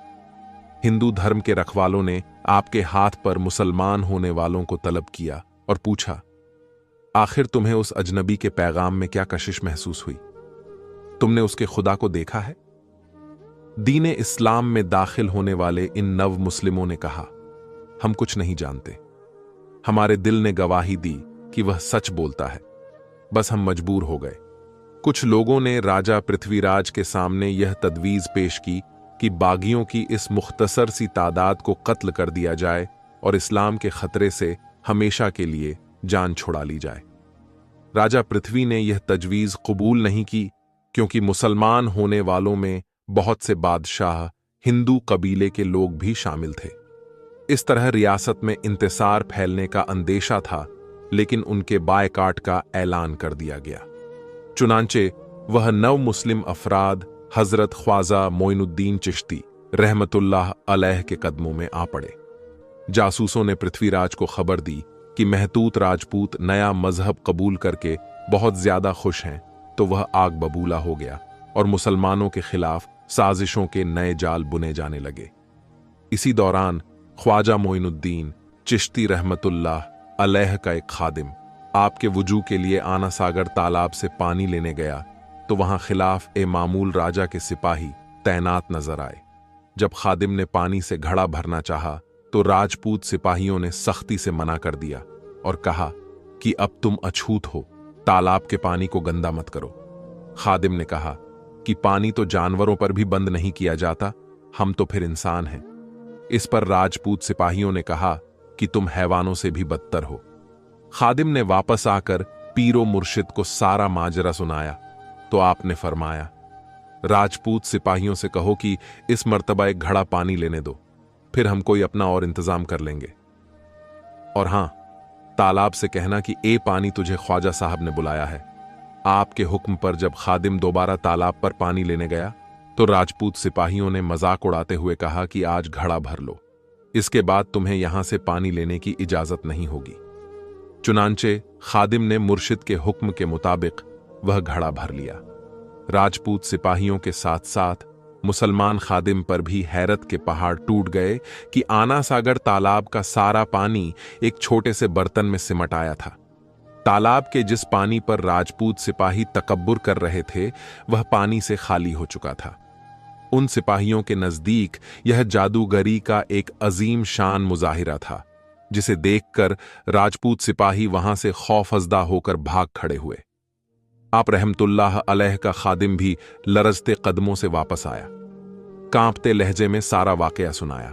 [SPEAKER 1] हिंदू धर्म के रखवालों ने आपके हाथ पर मुसलमान होने वालों को तलब किया और पूछा, आखिर तुम्हें उस अजनबी के पैगाम में क्या कशिश महसूस हुई? तुमने उसके खुदा को देखा है? दीन इस्लाम में दाखिल होने वाले इन नव मुस्लिमों ने कहा, हम कुछ नहीं जानते। हमारे दिल ने गवाही दी कि वह सच बोलता है, बस हम मजबूर हो गए। कुछ लोगों ने राजा पृथ्वीराज के सामने यह तजवीज़ पेश की कि बागियों की इस मुख्तसर सी तादाद को कत्ल कर दिया जाए और इस्लाम के खतरे से हमेशा के लिए जान छुड़ा ली जाए। राजा पृथ्वी ने यह तजवीज़ कबूल नहीं की, क्योंकि मुसलमान होने वालों में बहुत से बादशाह हिंदू कबीले के लोग भी शामिल थे। इस तरह रियासत में इंतसार फैलने का अंदेशा था, लेकिन उनके बायकाट का ऐलान कर दिया गया। चुनांचे वह 9 मुस्लिम अफराद हजरत ख्वाजा मोइनुद्दीन चिश्ती रहमतुल्लाह अलैह के कदमों में आ पड़े। जासूसों ने पृथ्वीराज को खबर दी कि महतूत राजपूत नया मजहब कबूल करके बहुत ज्यादा खुश हैं, तो वह आग बबूला हो गया और मुसलमानों के खिलाफ साजिशों के नए जाल बुने जाने लगे। इसी दौरान ख्वाजा मोइनुद्दीन चिश्ती रहमतुल्लाह अलैह का एक खादिम आपके वजू के लिए आना सागर तालाब से पानी लेने गया, तो वहां खिलाफ ए मामूल राजा के सिपाही तैनात नजर आए। जब खादिम ने पानी से घड़ा भरना चाहा, तो राजपूत सिपाहियों ने सख्ती से मना कर दिया और कहा कि अब तुम अछूत हो, तालाब के पानी को गंदा मत करो। खादिम ने कहा कि पानी तो जानवरों पर भी बंद नहीं किया जाता, हम तो फिर इंसान हैं। इस पर राजपूत सिपाहियों ने कहा कि तुम हैवानों से भी बदतर हो। खादिम ने वापस आकर पीरो मुर्शिद को सारा माजरा सुनाया, तो आपने फरमाया, राजपूत सिपाहियों से कहो कि इस मर्तबा एक घड़ा पानी लेने दो, फिर हम कोई अपना और इंतजाम कर लेंगे। और हां, तालाब से कहना कि ए पानी तुझे ख्वाजा साहब ने बुलाया है। आपके हुक्म पर जब खादिम दोबारा तालाब पर पानी लेने गया, तो राजपूत सिपाहियों ने मजाक उड़ाते हुए कहा कि आज घड़ा भर लो, इसके बाद तुम्हें यहां से पानी लेने की इजाजत नहीं होगी। चुनांचे खादिम ने मुर्शिद के हुक्म के मुताबिक वह घड़ा भर लिया। राजपूत सिपाहियों के साथ साथ मुसलमान खादिम पर भी हैरत के पहाड़ टूट गए कि आना सागर तालाब का सारा पानी एक छोटे से बर्तन में सिमट आया था। तालाब के जिस पानी पर राजपूत सिपाही तकब्बुर कर रहे थे, वह पानी से खाली हो चुका था। उन सिपाहियों के नजदीक यह जादूगरी का एक अजीम शान मुजाहिरा था, जिसे देखकर राजपूत सिपाही वहां से खौफजदा होकर भाग खड़े हुए। आप रहमतुल्लाह अलैह का खादिम भी लरजते कदमों से वापस आया, कांपते लहजे में सारा वाकया सुनाया।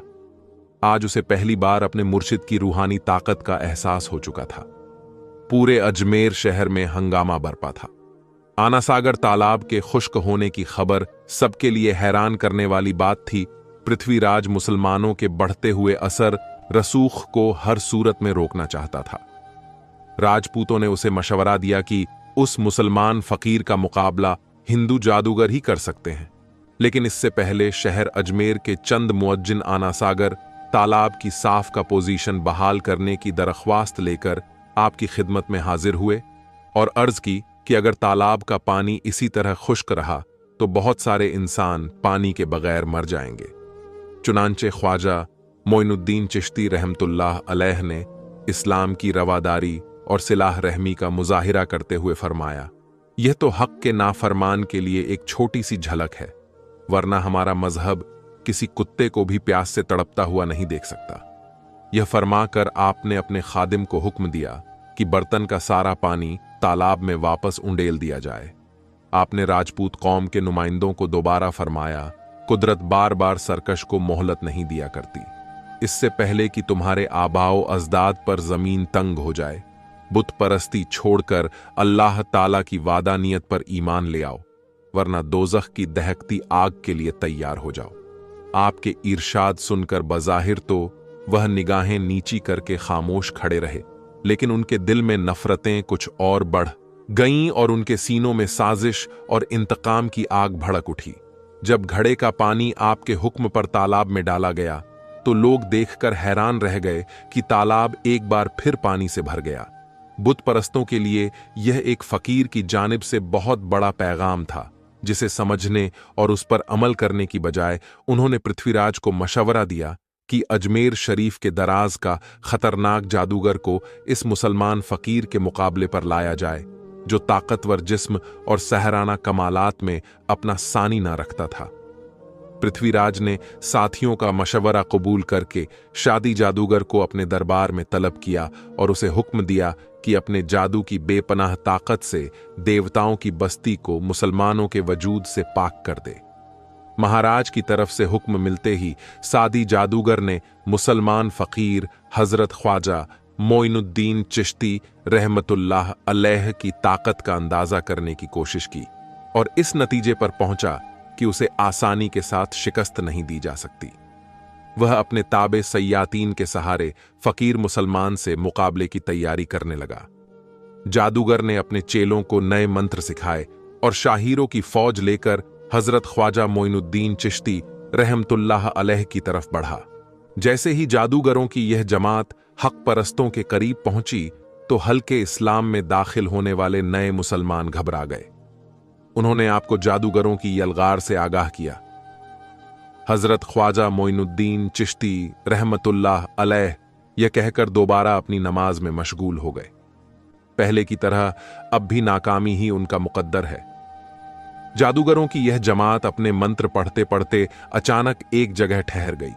[SPEAKER 1] आज उसे पहली बार अपने मुर्शिद की रूहानी ताकत का एहसास हो चुका था। पूरे अजमेर शहर में हंगामा बरपा था। आना सागर तालाब के खुश्क होने की खबर सबके लिए हैरान करने वाली बात थी। पृथ्वीराज मुसलमानों के बढ़ते हुए असर रसूख को हर सूरत में रोकना चाहता था। राजपूतों ने उसे मशवरा दिया कि उस मुसलमान फकीर का मुकाबला हिंदू जादूगर ही कर सकते हैं, लेकिन इससे पहले शहर अजमेर के चंद मुअज्जिन आना सागर तालाब की साफ का पोजीशन बहाल करने की दरख्वास्त लेकर आपकी खिदमत में हाजिर हुए और अर्ज की कि अगर तालाब का पानी इसी तरह खुश्क रहा तो बहुत सारे इंसान पानी के बगैर मर जाएंगे। चुनांचे ख्वाजा मोइनुद्दीन चिश्ती रहमतुल्लाह अलैह ने इस्लाम की रवादारी और सिलाह रहमी का मुजाहिरा करते हुए फरमाया, यह तो हक के नाफरमान के लिए एक छोटी सी झलक है, वरना हमारा मजहब किसी कुत्ते को भी प्यास से तड़पता हुआ नहीं देख सकता। यह फरमाकर आपने अपने खादिम को हुक्म दिया कि बर्तन का सारा पानी तालाब में वापस उंडेल दिया जाए। आपने राजपूत कौम के नुमाइंदों को दोबारा फरमाया, कुदरत बार बार सरकश को मोहलत नहीं दिया करती। इससे पहले कि तुम्हारे आबाओ अजदाद पर जमीन तंग हो जाए, बुत परस्ती छोड़कर अल्लाह ताला की वादा नियत पर ईमान ले आओ, वरना दोजख की दहकती आग के लिए तैयार हो जाओ। आपके इरशाद सुनकर बज़ाहिर तो वह निगाहें नीची करके खामोश खड़े रहे, लेकिन उनके दिल में नफरतें कुछ और बढ़ गईं और उनके सीनों में साजिश और इंतकाम की आग भड़क उठी। जब घड़े का पानी आपके हुक्म पर तालाब में डाला गया, तो लोग देखकर हैरान रह गए कि तालाब एक बार फिर पानी से भर गया। बुत परस्तों के लिए यह एक फकीर की जानिब से बहुत बड़ा पैगाम था, जिसे समझने और उस पर अमल करने की बजाय उन्होंने पृथ्वीराज को मशवरा दिया कि अजमेर शरीफ के दराज का खतरनाक जादूगर को इस मुसलमान फकीर के मुकाबले पर लाया जाए, जो ताकतवर जिस्म और सहराना कमालात में अपना सानी ना रखता था। पृथ्वीराज ने साथियों का मशवरा कबूल करके शादी जादूगर को अपने दरबार में तलब किया और उसे हुक्म दिया कि अपने जादू की बेपनाह ताकत से देवताओं की बस्ती को मुसलमानों के वजूद से पाक कर दे। महाराज की तरफ से हुक्म मिलते ही सादी जादूगर ने मुसलमान फकीर हजरत ख्वाजा मोइनुद्दीन चिश्ती रहमतुल्लाह अलैह की ताकत का अंदाजा करने की कोशिश की और इस नतीजे पर पहुंचा कि उसे आसानी के साथ शिकस्त नहीं दी जा सकती। वह अपने ताबे सयातीन के सहारे फकीर मुसलमान से मुकाबले की तैयारी करने लगा। जादूगर ने अपने चेलों को नए मंत्र सिखाए और शाहीरों की फौज लेकर हजरत ख्वाजा मोइनुद्दीन चिश्ती रहमतुल्लाह अलैह की तरफ बढ़ा। जैसे ही जादूगरों की यह जमात हक परस्तों के करीब पहुंची तो हल्के इस्लाम में दाखिल होने वाले नए मुसलमान घबरा गए। उन्होंने आपको जादूगरों की यलगार से आगाह किया। हजरत ख्वाजा मोइनुद्दीन चिश्ती रहमतुल्लाह अलैह यह कहकर दोबारा अपनी नमाज में मशगूल हो गए। पहले की तरह अब भी नाकामी ही उनका मुकद्दर है। जादूगरों की यह जमात अपने मंत्र पढ़ते पढ़ते अचानक एक जगह ठहर गई।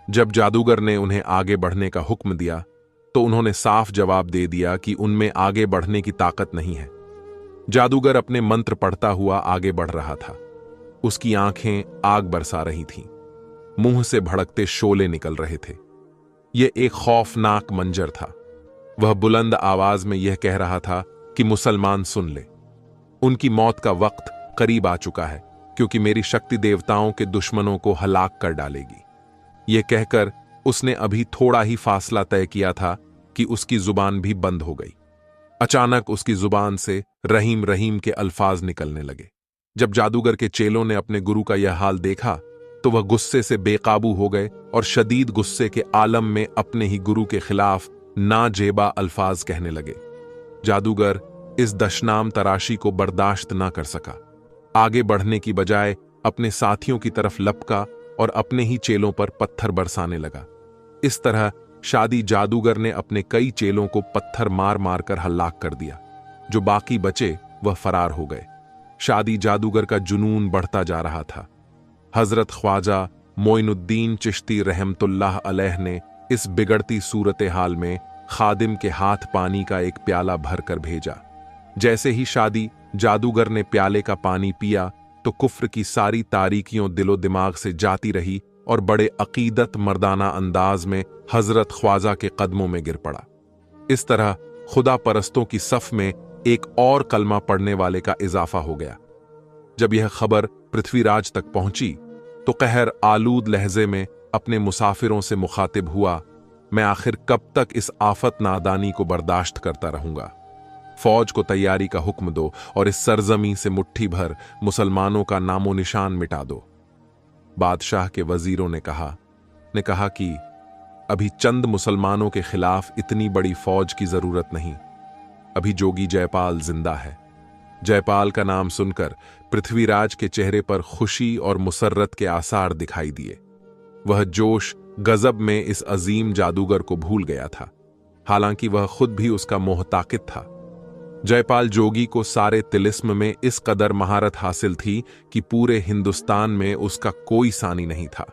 [SPEAKER 1] जब जादूगर ने उन्हें आगे बढ़ने का हुक्म दिया तो उन्होंने साफ जवाब दे दिया कि उनमें आगे बढ़ने की ताकत नहीं है। जादूगर अपने मंत्र पढ़ता हुआ आगे बढ़ रहा था। उसकी आंखें आग बरसा रही थीं, मुंह से भड़कते शोले निकल रहे थे। यह एक खौफनाक मंजर था। वह बुलंद आवाज में यह कह रहा था कि मुसलमान सुन ले, उनकी मौत का वक्त करीब आ चुका है, क्योंकि मेरी शक्ति देवताओं के दुश्मनों को हलाक कर डालेगी। यह कहकर उसने अभी थोड़ा ही फासला तय किया था कि उसकी जुबान भी बंद हो गई। अचानक उसकी जुबान से रहीम रहीम के अल्फाज निकलने लगे। जब जादूगर के चेलों ने अपने गुरु का यह हाल देखा तो वह गुस्से से बेकाबू हो गए और शदीद गुस्से के आलम में अपने ही गुरु के खिलाफ नाजेबा अल्फाज कहने लगे। जादूगर इस दशनाम तराशी को बर्दाश्त ना कर सका। आगे बढ़ने की बजाय अपने साथियों की तरफ लपका और अपने ही चेलों पर पत्थर बरसाने लगा। इस तरह शादी जादूगर ने अपने कई चेलों को पत्थर मार मार कर हलाक कर दिया। जो बाकी बचे वह फरार हो गए। शादी जादूगर का जुनून बढ़ता जा रहा था। हजरत ख्वाजा मोइनुद्दीन चिश्ती रहमतुल्लाह अलैह ने इस बिगड़ती सूरत हाल में खादिम के हाथ पानी का एक प्याला भर कर भेजा। जैसे ही शादी जादूगर ने प्याले का पानी पिया तो कुफ्र की सारी तारीकियों दिलो दिमाग से जाती रही और बड़े अकीदत मर्दाना अंदाज में हजरत ख्वाजा के कदमों में गिर पड़ा। इस तरह खुदा परस्तों की सफ में एक और कलमा पढ़ने वाले का इजाफा हो गया। जब यह खबर पृथ्वीराज तक पहुंची तो कहर आलूद लहजे में अपने मुसाफिरों से मुखातिब हुआ, मैं आखिर कब तक इस आफत नादानी को बर्दाश्त करता रहूंगा। फौज को तैयारी का हुक्म दो और इस सरजमी से मुट्ठी भर मुसलमानों का नामो निशान मिटा दो। बादशाह के वजीरों ने कहा कि अभी चंद मुसलमानों के खिलाफ इतनी बड़ी फौज की जरूरत नहीं। अभी जोगी जयपाल जिंदा है। जयपाल का नाम सुनकर पृथ्वीराज के चेहरे पर खुशी और मुसर्रत के आसार दिखाई दिए। वह जोश गजब में इस अजीम जादूगर को भूल गया था, हालांकि वह खुद भी उसका मोहताकिद था। जयपाल जोगी को सारे तिलिस्म में इस कदर महारत हासिल थी कि पूरे हिंदुस्तान में उसका कोई सानी नहीं था।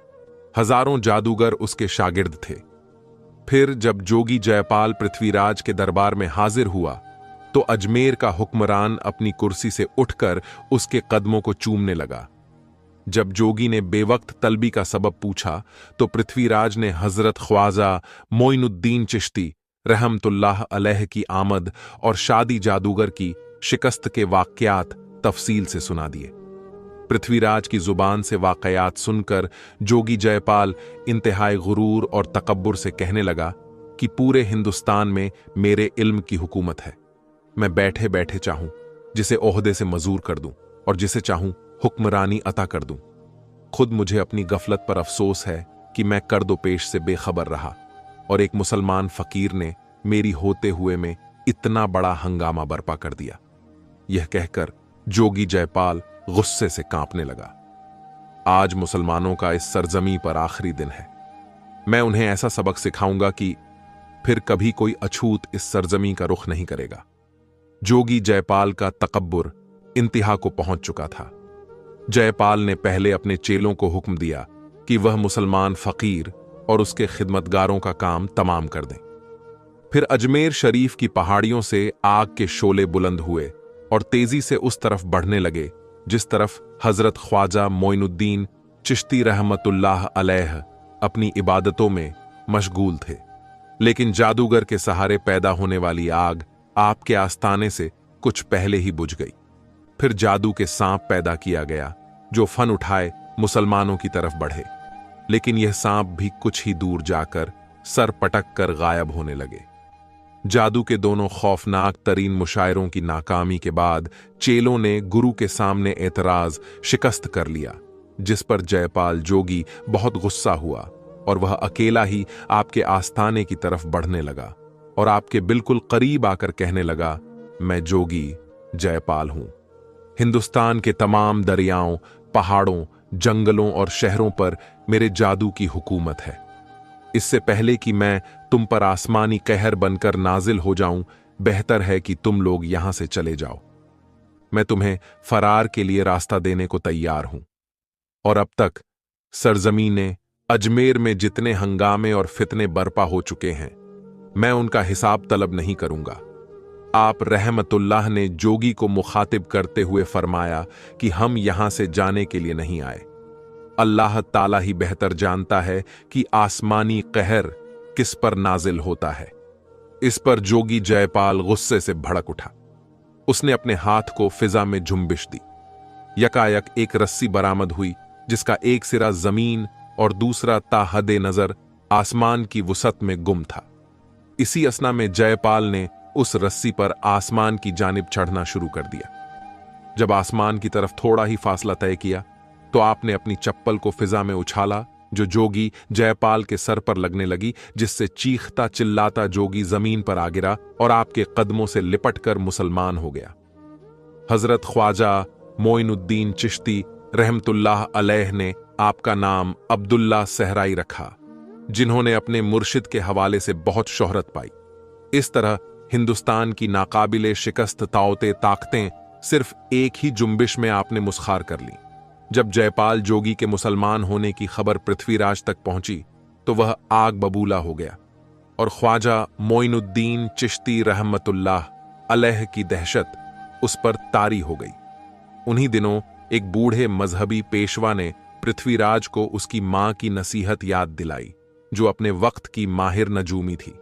[SPEAKER 1] हजारों जादूगर उसके शागिर्द थे। फिर जब जोगी जयपाल पृथ्वीराज के दरबार में हाजिर हुआ तो अजमेर का हुक्मरान अपनी कुर्सी से उठकर उसके कदमों को चूमने लगा। जब जोगी ने बेवक्त तलबी का सबब पूछा तो पृथ्वीराज ने हजरत ख्वाजा मोइनुद्दीन चिश्ती रहमतुल्लाह अलैह की आमद और शादी जादूगर की शिकस्त के वाकयात तफसील से सुना दिए। पृथ्वीराज की जुबान से वाकयात सुनकर जोगी जयपाल इंतहाई गुरूर और तकब्बुर से कहने लगा कि पूरे हिंदुस्तान में मेरे इल्म की हुकूमत है। मैं बैठे बैठे चाहूं जिसे ओहदे से मजूर कर दूं और जिसे चाहूं हुक्मरानी अता कर दूं। खुद मुझे अपनी गफलत पर अफसोस है कि मैं कर्दो पेश से बेखबर रहा और एक मुसलमान फकीर ने मेरी होते हुए में इतना बड़ा हंगामा बर्पा कर दिया। यह कहकर जोगी जयपाल गुस्से से कांपने लगा। आज मुसलमानों का इस सरजमी पर आखिरी दिन है। मैं उन्हें ऐसा सबक सिखाऊंगा कि फिर कभी कोई अछूत इस सरजमी का रुख नहीं करेगा। जोगी जयपाल का तकब्बुर इंतहा को पहुंच चुका था। जयपाल ने पहले अपने चेलों को हुक्म दिया कि वह मुसलमान फकीर और उसके खिदमतगारों का काम तमाम कर दें। फिर अजमेर शरीफ की पहाड़ियों से आग के शोले बुलंद हुए और तेजी से उस तरफ बढ़ने लगे जिस तरफ हजरत ख्वाजा मोइनुद्दीन चिश्ती रहमतुल्लाह अलैह अपनी इबादतों में मशगूल थे। लेकिन जादूगर के सहारे पैदा होने वाली आग आपके आस्थाने से कुछ पहले ही बुझ गई। फिर जादू के सांप पैदा किया गया जो फन उठाए मुसलमानों की तरफ बढ़े, लेकिन यह सांप भी कुछ ही दूर जाकर सर पटक कर गायब होने लगे। जादू के दोनों खौफनाक तरीन मुशायरों की नाकामी के बाद चेलों ने गुरु के सामने एतराज शिकस्त कर लिया, जिस पर जयपाल जोगी बहुत गुस्सा हुआ और वह अकेला ही आपके आस्थाने की तरफ बढ़ने लगा और आपके बिल्कुल करीब आकर कहने लगा, मैं जोगी जयपाल हूं। हिंदुस्तान के तमाम दरियाओं, पहाड़ों, जंगलों और शहरों पर मेरे जादू की हुकूमत है। इससे पहले कि मैं तुम पर आसमानी कहर बनकर नाजिल हो जाऊं, बेहतर है कि तुम लोग यहां से चले जाओ। मैं तुम्हें फरार के लिए रास्ता देने को तैयार हूं। और अब तक सरजमीने अजमेर में जितने हंगामे और फितने बर्पा हो चुके हैं, मैं उनका हिसाब तलब नहीं करूंगा। आप रहमतुल्लाह ने जोगी को मुखातिब करते हुए फरमाया कि हम यहां से जाने के लिए नहीं आए। अल्लाह ताला ही बेहतर जानता है कि आसमानी कहर किस पर नाजिल होता है। इस पर जोगी जयपाल गुस्से से भड़क उठा। उसने अपने हाथ को फिजा में झुंबिश दी। यकायक एक रस्सी बरामद हुई जिसका एक सिरा जमीन और दूसरा ताहदे नजर आसमान की वुसत में गुम था। इसी असना में जयपाल ने उस रस्सी पर आसमान की जानिब चढ़ना शुरू कर दिया। जब आसमान की तरफ थोड़ा ही फासला तय किया तो आपने अपनी चप्पल को फिजा में उछाला जो जोगी जयपाल के सर पर लगने लगी, जिससे चीखता चिल्लाता जोगी जमीन पर आ गिरा और आपके कदमों से लिपटकर मुसलमान हो गया। हजरत ख्वाजा मोइनुद्दीन चिश्ती रहमतुल्लाह अलैह ने आपका नाम अब्दुल्ला सहराई रखा, जिन्होंने अपने मुर्शिद के हवाले से बहुत शोहरत पाई। इस तरह हिंदुस्तान की नाकाबिले शिकस्त ताकतें सिर्फ एक ही जुम्बिश में आपने मुस्खार कर ली। जब जयपाल जोगी के मुसलमान होने की खबर पृथ्वीराज तक पहुंची तो वह आग बबूला हो गया और ख्वाजा मोइनुद्दीन चिश्ती रहमतुल्लाह अलैह की दहशत उस पर तारी हो गई। उन्हीं दिनों एक बूढ़े मजहबी पेशवा ने पृथ्वीराज को उसकी मां की नसीहत याद दिलाई, जो अपने वक्त की माहिर नजूमी थी।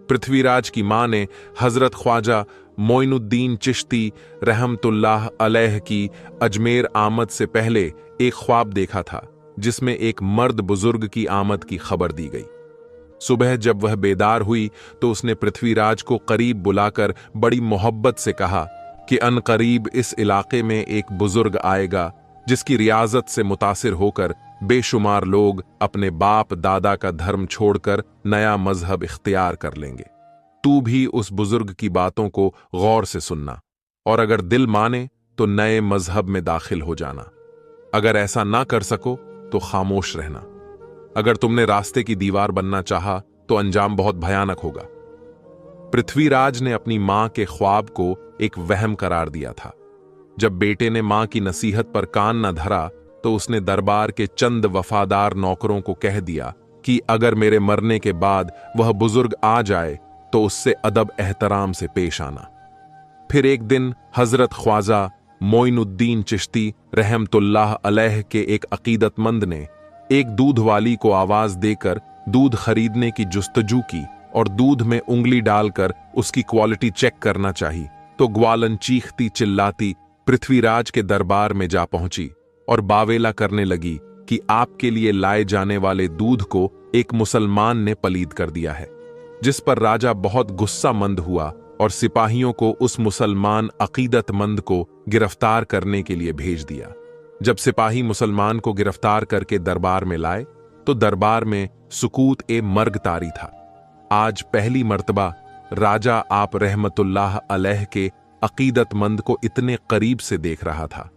[SPEAKER 1] पृथ्वीराज की मां ने हजरत ख्वाजा मोइनुद्दीन चिश्ती रहमतुल्लाह अलैह की अजमेर आमद से पहले एक ख्वाब देखा था जिसमें एक मर्द बुजुर्ग की आमद की खबर दी गई। सुबह जब वह बेदार हुई तो उसने पृथ्वीराज को करीब बुलाकर बड़ी मोहब्बत से कहा कि अनकरीब इस इलाके में एक बुजुर्ग आएगा जिसकी रियाजत से मुतासिर होकर बेशुमार लोग अपने बाप दादा का धर्म छोड़कर नया मजहब इख्तियार कर लेंगे। तू भी उस बुजुर्ग की बातों को गौर से सुनना और अगर दिल माने तो नए मजहब में दाखिल हो जाना। अगर ऐसा ना कर सको तो खामोश रहना। अगर तुमने रास्ते की दीवार बनना चाहा तो अंजाम बहुत भयानक होगा। पृथ्वीराज ने अपनी मां के ख्वाब को एक वहम करार दिया था। जब बेटे ने मां की नसीहत पर कान न धरा तो उसने दरबार के चंद वफादार नौकरों को कह दिया कि अगर मेरे मरने के बाद वह बुजुर्ग आ जाए तो उससे अदब एहतराम से पेश आना। फिर एक दिन हजरत ख्वाजा मोइनुद्दीन चिश्ती रहमतुल्लाह अलैह के एक अकीदतमंद ने एक दूध वाली को आवाज देकर दूध खरीदने की जुस्तजू की और दूध में उंगली डालकर उसकी क्वालिटी चेक करना चाहिए तो ग्वालन चीखती चिल्लाती पृथ्वीराज के दरबार में जा पहुंची और बावेला करने लगी कि आपके लिए लाए जाने वाले दूध को एक मुसलमान ने पलीद कर दिया है, जिस पर राजा बहुत गुस्सा मंद हुआ और सिपाहियों को उस मुसलमान अकीदतमंद को गिरफ्तार करने के लिए भेज दिया। जब सिपाही मुसलमान को गिरफ्तार करके दरबार में लाए तो दरबार में सुकूत ए मर्ग तारी था। आज पहली मर्तबा राजा आप रहमतुल्लाह अलैह के अकीदतमंद को इतने करीब से देख रहा था।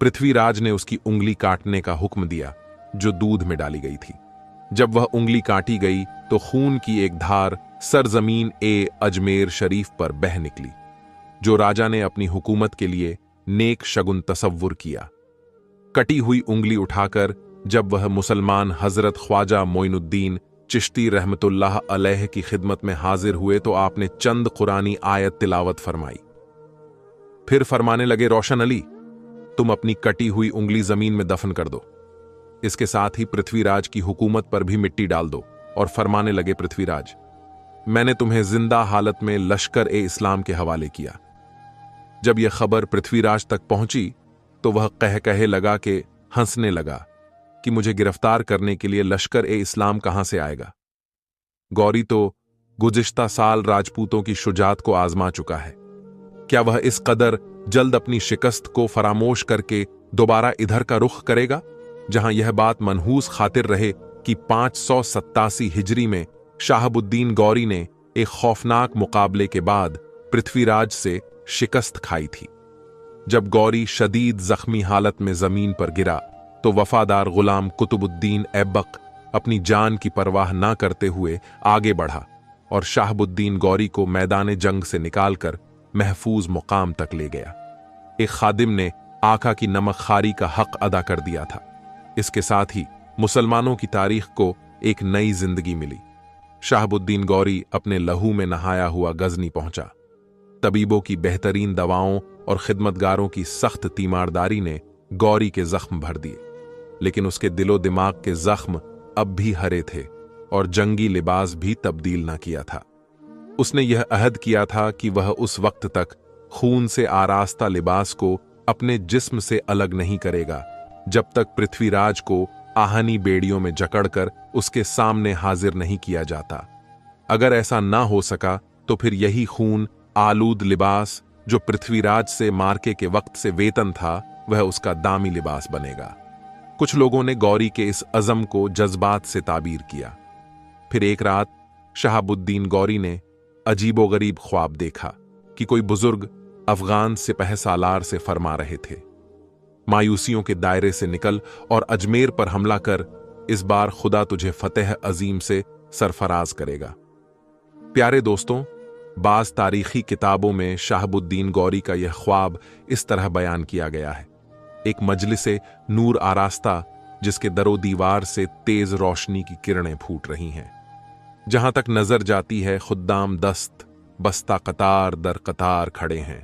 [SPEAKER 1] पृथ्वीराज ने उसकी उंगली काटने का हुक्म दिया जो दूध में डाली गई थी। जब वह उंगली काटी गई तो खून की एक धार सरजमीन ए अजमेर शरीफ पर बह निकली, जो राजा ने अपनी हुकूमत के लिए नेक शगुन तसव्वुर किया। कटी हुई उंगली उठाकर जब वह मुसलमान हजरत ख्वाजा मोइनुद्दीन चिश्ती रहमतुल्लाह अलैह की खिदमत में हाजिर हुए तो आपने चंद कुरानी आयत तिलावत फरमाई। फिर फरमाने लगे, रोशन अली, तुम अपनी कटी हुई उंगली जमीन में दफन कर दो। इसके साथ ही पृथ्वीराज की हुकूमत पर भी मिट्टी डाल दो। और फरमाने लगे, पृथ्वीराज, मैंने तुम्हें जिंदा हालत में लश्कर ए इस्लाम के हवाले किया। जब यह खबर पृथ्वीराज तक पहुंची तो वह कहे लगा के हंसने लगा कि मुझे गिरफ्तार करने के लिए लश्कर ए इस्लाम कहां से आएगा। गौरी तो गुज़िश्ता साल राजपूतों की शुजात को आजमा चुका है, क्या वह इस कदर जल्द अपनी शिकस्त को फरामोश करके दोबारा इधर का रुख करेगा, जहां यह बात मनहूस खातिर रहे कि 587 हिजरी में शाहबुद्दीन गौरी ने एक खौफनाक मुकाबले के बाद पृथ्वीराज से शिकस्त खाई थी। जब गौरी शदीद जख्मी हालत में जमीन पर गिरा तो वफादार गुलाम कुतुबुद्दीन ऐबक अपनी जान की परवाह ना करते हुए आगे बढ़ा और शाहबुद्दीन गौरी को मैदान जंग से निकालकर महफूज मुकाम तक ले गया। एक खादिम ने आका की नमक खारी का हक अदा कर दिया था। इसके साथ ही मुसलमानों की तारीख को एक नई जिंदगी मिली। शाहबुद्दीन गौरी अपने लहू में नहाया हुआ गजनी पहुंचा। तबीबों की बेहतरीन दवाओं और खिदमतगारों की सख्त तीमारदारी ने गौरी के जख्म भर दिए, लेकिन उसके दिलो दिमाग के जख्म अब भी हरे थे और जंगी लिबास भी तब्दील ना किया था। उसने यह अहद किया था कि वह उस वक्त तक खून से आरास्ता लिबास को अपने जिस्म से अलग नहीं करेगा जब तक पृथ्वीराज को आहनी बेड़ियों में जकड़कर उसके सामने हाजिर नहीं किया जाता। अगर ऐसा ना हो सका तो फिर यही खून आलूद लिबास जो पृथ्वीराज से मार्के के वक्त से वेतन था, वह उसका दामी लिबास बनेगा। कुछ लोगों ने गौरी के इस अज़म को जज्बात से ताबीर किया। फिर एक रात शहाबुद्दीन गौरी ने अजीबोगरीब ख्वाब देखा कि कोई बुजुर्ग अफगान सिपह सालार से फरमा रहे थे, मायूसियों के दायरे से निकल और अजमेर पर हमला कर, इस बार खुदा तुझे फतेह अजीम से सरफराज करेगा। प्यारे दोस्तों, बाज तारीखी किताबों में शाहबुद्दीन गौरी का यह ख्वाब इस तरह बयान किया गया है। एक मजलिसे नूर आरास्ता जिसके दरो दीवार से तेज रोशनी की किरणें फूट रही हैं। जहां तक नजर जाती है खुद्दाम दस्त बस्ता कतार दर कतार खड़े हैं।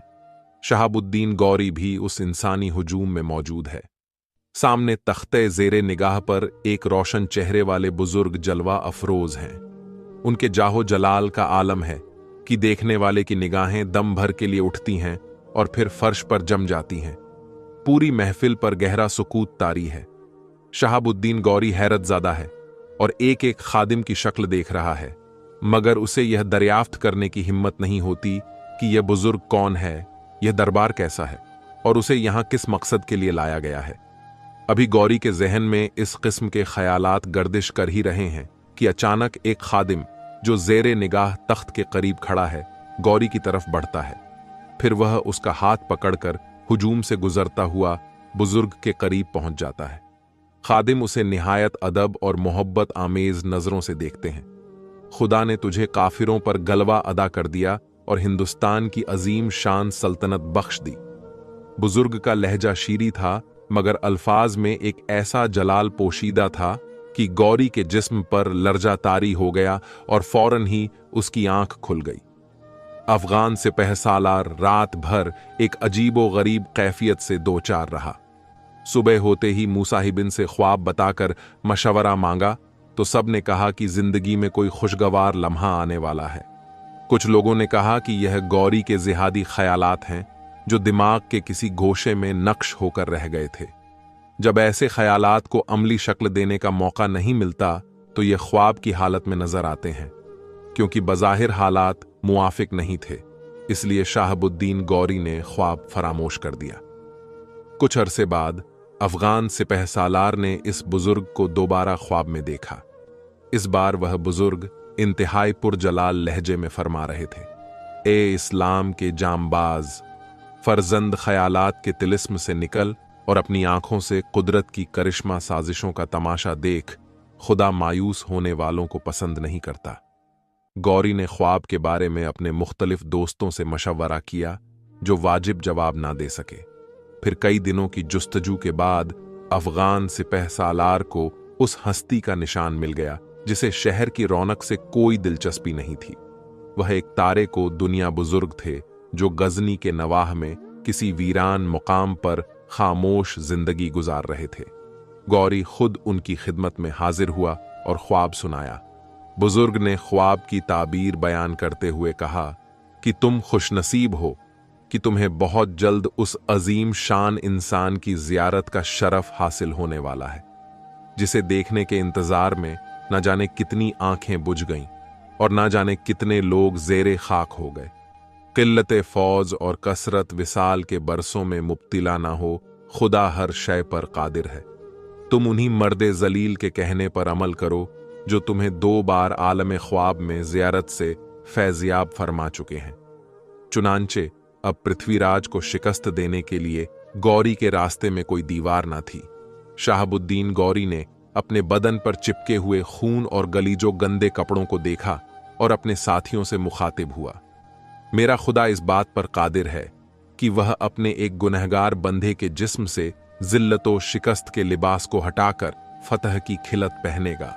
[SPEAKER 1] शहाबुद्दीन गौरी भी उस इंसानी हुजूम में मौजूद है। सामने तख्ते जेरे निगाह पर एक रोशन चेहरे वाले बुजुर्ग जलवा अफरोज हैं। उनके जाहो जलाल का आलम है कि देखने वाले की निगाहें दम भर के लिए उठती हैं और फिर फर्श पर जम जाती हैं। पूरी महफिल पर गहरा सुकूत तारी है। शहाबुद्दीन गौरी हैरतज़ादा है और एक एक खादिम की शक्ल देख रहा है, मगर उसे यह दरियाफ्त करने की हिम्मत नहीं होती कि यह बुजुर्ग कौन है, यह दरबार कैसा है और उसे यहां किस मकसद के लिए लाया गया है। अभी गौरी के जहन में इस किस्म के ख्यालात गर्दिश कर ही रहे हैं कि अचानक एक खादिम जो जेरे निगाह तख्त के करीब खड़ा है गौरी की तरफ बढ़ता है। फिर वह उसका हाथ पकड़कर हुजूम से गुजरता हुआ बुजुर्ग के करीब पहुंच जाता है। खादिम उसे निहायत अदब और मोहब्बत आमेज नजरों से देखते हैं। खुदा ने तुझे काफिरों पर गलबा अदा कर दिया और हिंदुस्तान की अजीम शान सल्तनत बख्श दी। बुजुर्ग का लहजा शीरी था, मगर अल्फाज में एक ऐसा जलाल पोशीदा था कि गौरी के जिस्म पर लर्जा तारी हो गया और फौरन ही उसकी आंख खुल गई। अफगान सिपह सालार रात भर एक अजीबो गरीब कैफियत से दो चार रहा। सुबह होते ही मूसाहिबिन से ख्वाब बताकर मशवरा मांगा तो सब ने कहा कि जिंदगी में कोई खुशगवार लम्हा आने वाला है। कुछ लोगों ने कहा कि यह गौरी के जिहादी ख्यालात हैं जो दिमाग के किसी गोशे में नक्श होकर रह गए थे। जब ऐसे ख्यालात को अमली शक्ल देने का मौका नहीं मिलता तो ये ख्वाब की हालत में नजर आते हैं, क्योंकि बज़ाहिर हालात मुआफिक नहीं थे। इसलिए शाहबुद्दीन गौरी ने ख्वाब फरामोश कर दिया। कुछ अरसे बाद अफगान सिपह सालार ने इस बुजुर्ग को दोबारा ख्वाब में देखा। इस बार वह बुजुर्ग इंतहाई पुरजलाल लहजे में फरमा रहे थे, ए इस्लाम के जामबाज, फर्जंद ख्यालात के तिलिस्म से निकल और अपनी आंखों से कुदरत की करिश्मा साजिशों का तमाशा देख। खुदा मायूस होने वालों को पसंद नहीं करता। गौरी ने ख्वाब के बारे में अपने मुख्तलिफ दोस्तों से मशवरा किया जो वाजिब जवाब ना दे सके। फिर कई दिनों की जुस्तजू के बाद अफगान सिपह सालार को उस हस्ती का निशान मिल गया जिसे शहर की रौनक से कोई दिलचस्पी नहीं थी। वह एक तारे को दुनिया बुजुर्ग थे जो गजनी के नवाह में किसी वीरान मुकाम पर खामोश जिंदगी गुजार रहे थे। गौरी खुद उनकी खिदमत में हाजिर हुआ और ख्वाब सुनाया। बुजुर्ग ने ख्वाब की ताबीर बयान करते हुए कहा कि तुम खुशनसीब हो कि तुम्हें बहुत जल्द उस अजीम शान इंसान की जियारत का शरफ हासिल होने वाला है, जिसे देखने के इंतजार में न जाने कितनी आंखें बुझ गईं और न जाने कितने लोग जेरे खाक हो गए। किल्लत फौज और कसरत विसाल के बरसों में मुब्तिला ना हो, खुदा हर शय पर कादिर है। तुम उन्हीं मर्दे जलील के कहने पर अमल करो जो तुम्हें 2 बार आलम ख्वाब में जियारत से फैजियाब फरमा चुके हैं। चुनांचे अब पृथ्वीराज को शिकस्त देने के लिए गौरी के रास्ते में कोई दीवार ना थी। शहाबुद्दीन गौरी ने अपने बदन पर चिपके हुए खून और गलीजो गंदे कपड़ों को देखा और अपने साथियों से मुखातिब हुआ। मेरा खुदा इस बात पर कादिर है कि वह अपने एक गुनहगार बंधे के जिस्म से जिल्लतो शिकस्त के लिबास को हटाकर फतह की खिलत पहनेगा।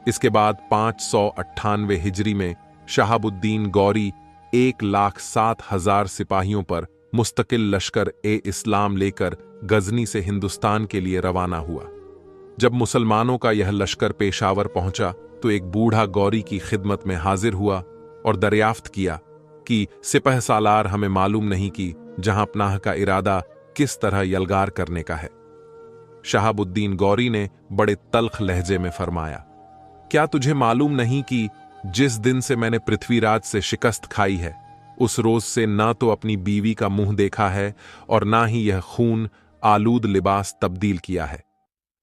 [SPEAKER 1] इसके बाद 598 हिजरी में शहाबुद्दीन गौरी 1,07,000 सिपाहियों पर मुस्तकिल लश्कर ए इस्लाम लेकर गजनी से हिंदुस्तान के लिए रवाना हुआ। जब मुसलमानों का यह लश्कर पेशावर पहुंचा तो एक बूढ़ा गौरी की खिदमत में हाजिर हुआ और दरियाफ्त किया कि सिपह सालार हमें मालूम नहीं कि जहां पनाह का इरादा किस तरह यलगार करने का है। शहाबुद्दीन गौरी ने बड़े तल्ख लहजे में फरमाया, क्या तुझे मालूम नहीं कि जिस दिन से मैंने पृथ्वीराज से शिकस्त खाई है उस रोज से ना तो अपनी बीवी का मुंह देखा है और ना ही यह खून आलूद लिबास तब्दील किया है।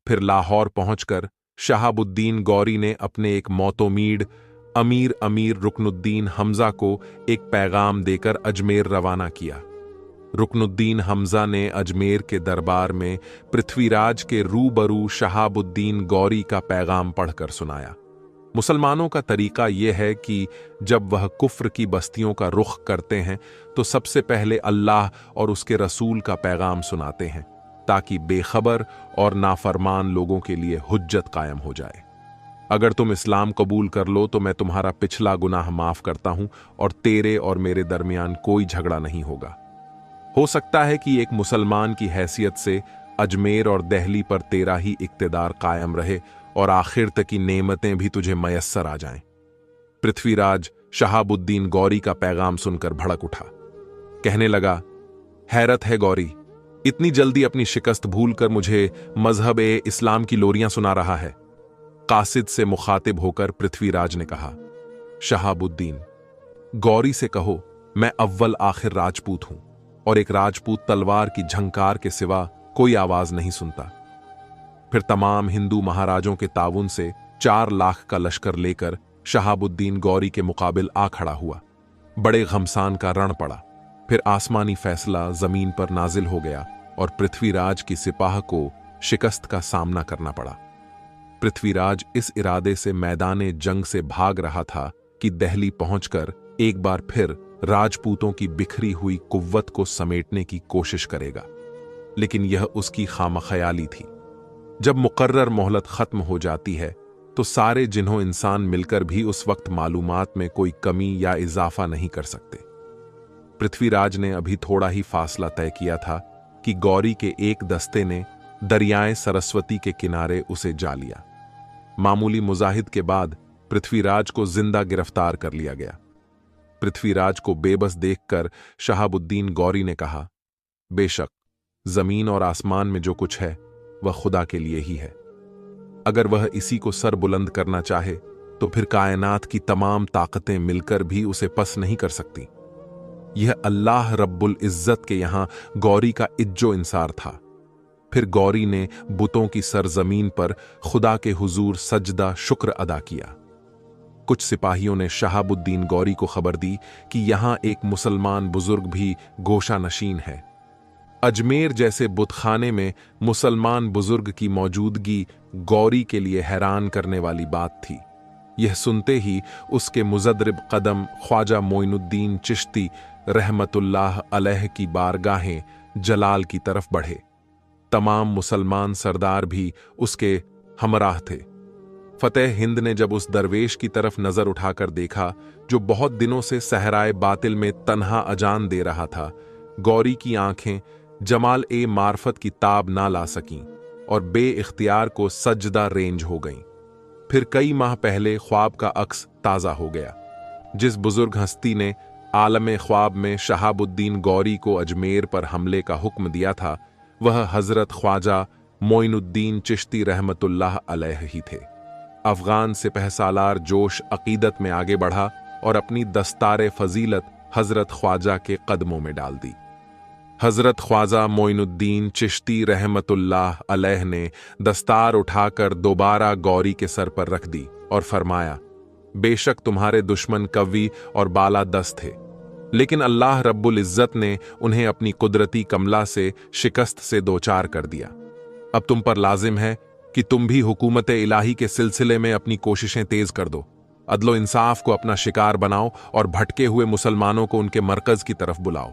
[SPEAKER 1] फिर लाहौर पहुंचकर शहाबुद्दीन गौरी ने अपने एक मोतोमीड अमीर रुकनुद्दीन हमजा को एक पैगाम देकर अजमेर रवाना किया। रुकनुद्दीन हमजा ने अजमेर के दरबार में पृथ्वीराज के रूबरू शहाबुद्दीन गौरी का पैगाम पढ़कर सुनाया। मुसलमानों का तरीका यह है कि जब वह कुफ्र की बस्तियों का रुख करते हैं तो सबसे पहले अल्लाह और उसके रसूल का पैगाम सुनाते हैं ताकि बेखबर और नाफरमान लोगों के लिए हुज्जत कायम हो जाए। अगर तुम इस्लाम कबूल कर लो तो मैं तुम्हारा पिछला गुनाह माफ करता हूं और तेरे और मेरे दरमियान कोई झगड़ा नहीं होगा। हो सकता है कि एक मुसलमान की हैसियत से अजमेर और दिल्ली पर तेरा ही इक्तिदार कायम रहे और आखिर तक की नेमतें भी तुझे मयस्सर आ जाएं। पृथ्वीराज शहाबुद्दीन गौरी का पैगाम सुनकर भड़क उठा। कहने लगा, हैरत है गौरी, इतनी जल्दी अपनी शिकस्त भूलकर मुझे मजहब ए इस्लाम की लोरियां सुना रहा है। कासिद से मुखातिब होकर पृथ्वीराज ने कहा, शहाबुद्दीन, गौरी से कहो मैं अव्वल आखिर राजपूत हूं और एक राजपूत तलवार की झंकार के सिवा कोई आवाज नहीं सुनता। फिर तमाम हिंदू महाराजों के ताउन से 4 लाख का लश्कर लेकर शहाबुद्दीन गौरी के मुकाबिल आ खड़ा हुआ। बड़े घमसान का रण पड़ा। फिर आसमानी फैसला जमीन पर नाजिल हो गया और पृथ्वीराज की सिपाह को शिकस्त का सामना करना पड़ा। पृथ्वीराज इस इरादे से मैदाने जंग से भाग रहा था कि दिल्ली पहुंचकर एक बार फिर राजपूतों की बिखरी हुई कुव्वत को समेटने की कोशिश करेगा, लेकिन यह उसकी खामख्याली थी। जब मुकर्रर मोहलत खत्म हो जाती है तो सारे जिन्हों इंसान मिलकर भी उस वक्त मालूमात में कोई कमी या इजाफा नहीं कर सकते। पृथ्वीराज ने अभी थोड़ा ही फासला तय किया था कि गौरी के एक दस्ते ने दरियाए सरस्वती के किनारे उसे जा लिया। मामूली मुजाहिद के बाद पृथ्वीराज को जिंदा गिरफ्तार कर लिया गया। पृथ्वीराज को बेबस देखकर शहाबुद्दीन गौरी ने कहा, बेशक जमीन और आसमान में जो कुछ है वह खुदा के लिए ही है। अगर वह इसी को सर बुलंद करना चाहे तो फिर कायनात की तमाम ताकतें मिलकर भी उसे पस नहीं कर सकती। यह अल्लाह रब्बुल इज्जत के यहां गौरी का इज्जो इंसार था। फिर गौरी ने बुतों की सरजमीन पर खुदा के हुजूर सजदा शुक्र अदा किया। कुछ सिपाहियों ने शहाबुद्दीन गौरी को खबर दी कि यहां एक मुसलमान बुजुर्ग भी गोशा नशीन है। अजमेर जैसे बुतखाने में मुसलमान बुजुर्ग की मौजूदगी गौरी के लिए हैरान करने वाली बात थी। यह सुनते ही उसके मुजद्रिब कदम ख्वाजा मोइनुद्दीन चिश्ती रहमतुल्लाह अलैह की बारगाहें जलाल की तरफ बढ़े। तमाम मुसलमान सरदार भी उसके हमराह थे। फतेह हिंद ने जब उस दरवेश की तरफ नजर उठाकर देखा जो बहुत दिनों से सहराए बातिल में तन्हा अजान दे रहा था, गौरी की आंखें जमाल ए मार्फत की ताब ना ला सकीं और बे इख्तियार को सजदा रेंज हो गईं। फिर कई माह पहले ख्वाब का अक्स ताज़ा हो गया। जिस बुजुर्ग हस्ती ने आलम ख्वाब में शहाबुद्दीन गौरी को अजमेर पर हमले का हुक्म दिया था, वह हजरत ख्वाजा मोइनुद्दीन चिश्ती रहमतुल्लाह अलैह ही थे। अफगान सिपहसालार जोश अकीदत में आगे बढ़ा और अपनी दस्तार फजीलत हजरत ख्वाजा के कदमों में डाल दी। हजरत ख्वाजा मोइनुद्दीन चिश्ती रहमतुल्लाह अलैह ने दस्तार उठाकर दोबारा गौरी के सर पर रख दी और फरमाया, बेशक तुम्हारे दुश्मन कवी और बाला दस्त थे, लेकिन अल्लाह रब्बुल इज्जत ने उन्हें अपनी कुदरती कमला से शिकस्त से दोचार कर दिया। अब तुम पर लाजिम है कि तुम भी हुकूमत इलाही के सिलसिले में अपनी कोशिशें तेज कर दो। अदलो इंसाफ को अपना शिकार बनाओ और भटके हुए मुसलमानों को उनके मरकज की तरफ बुलाओ।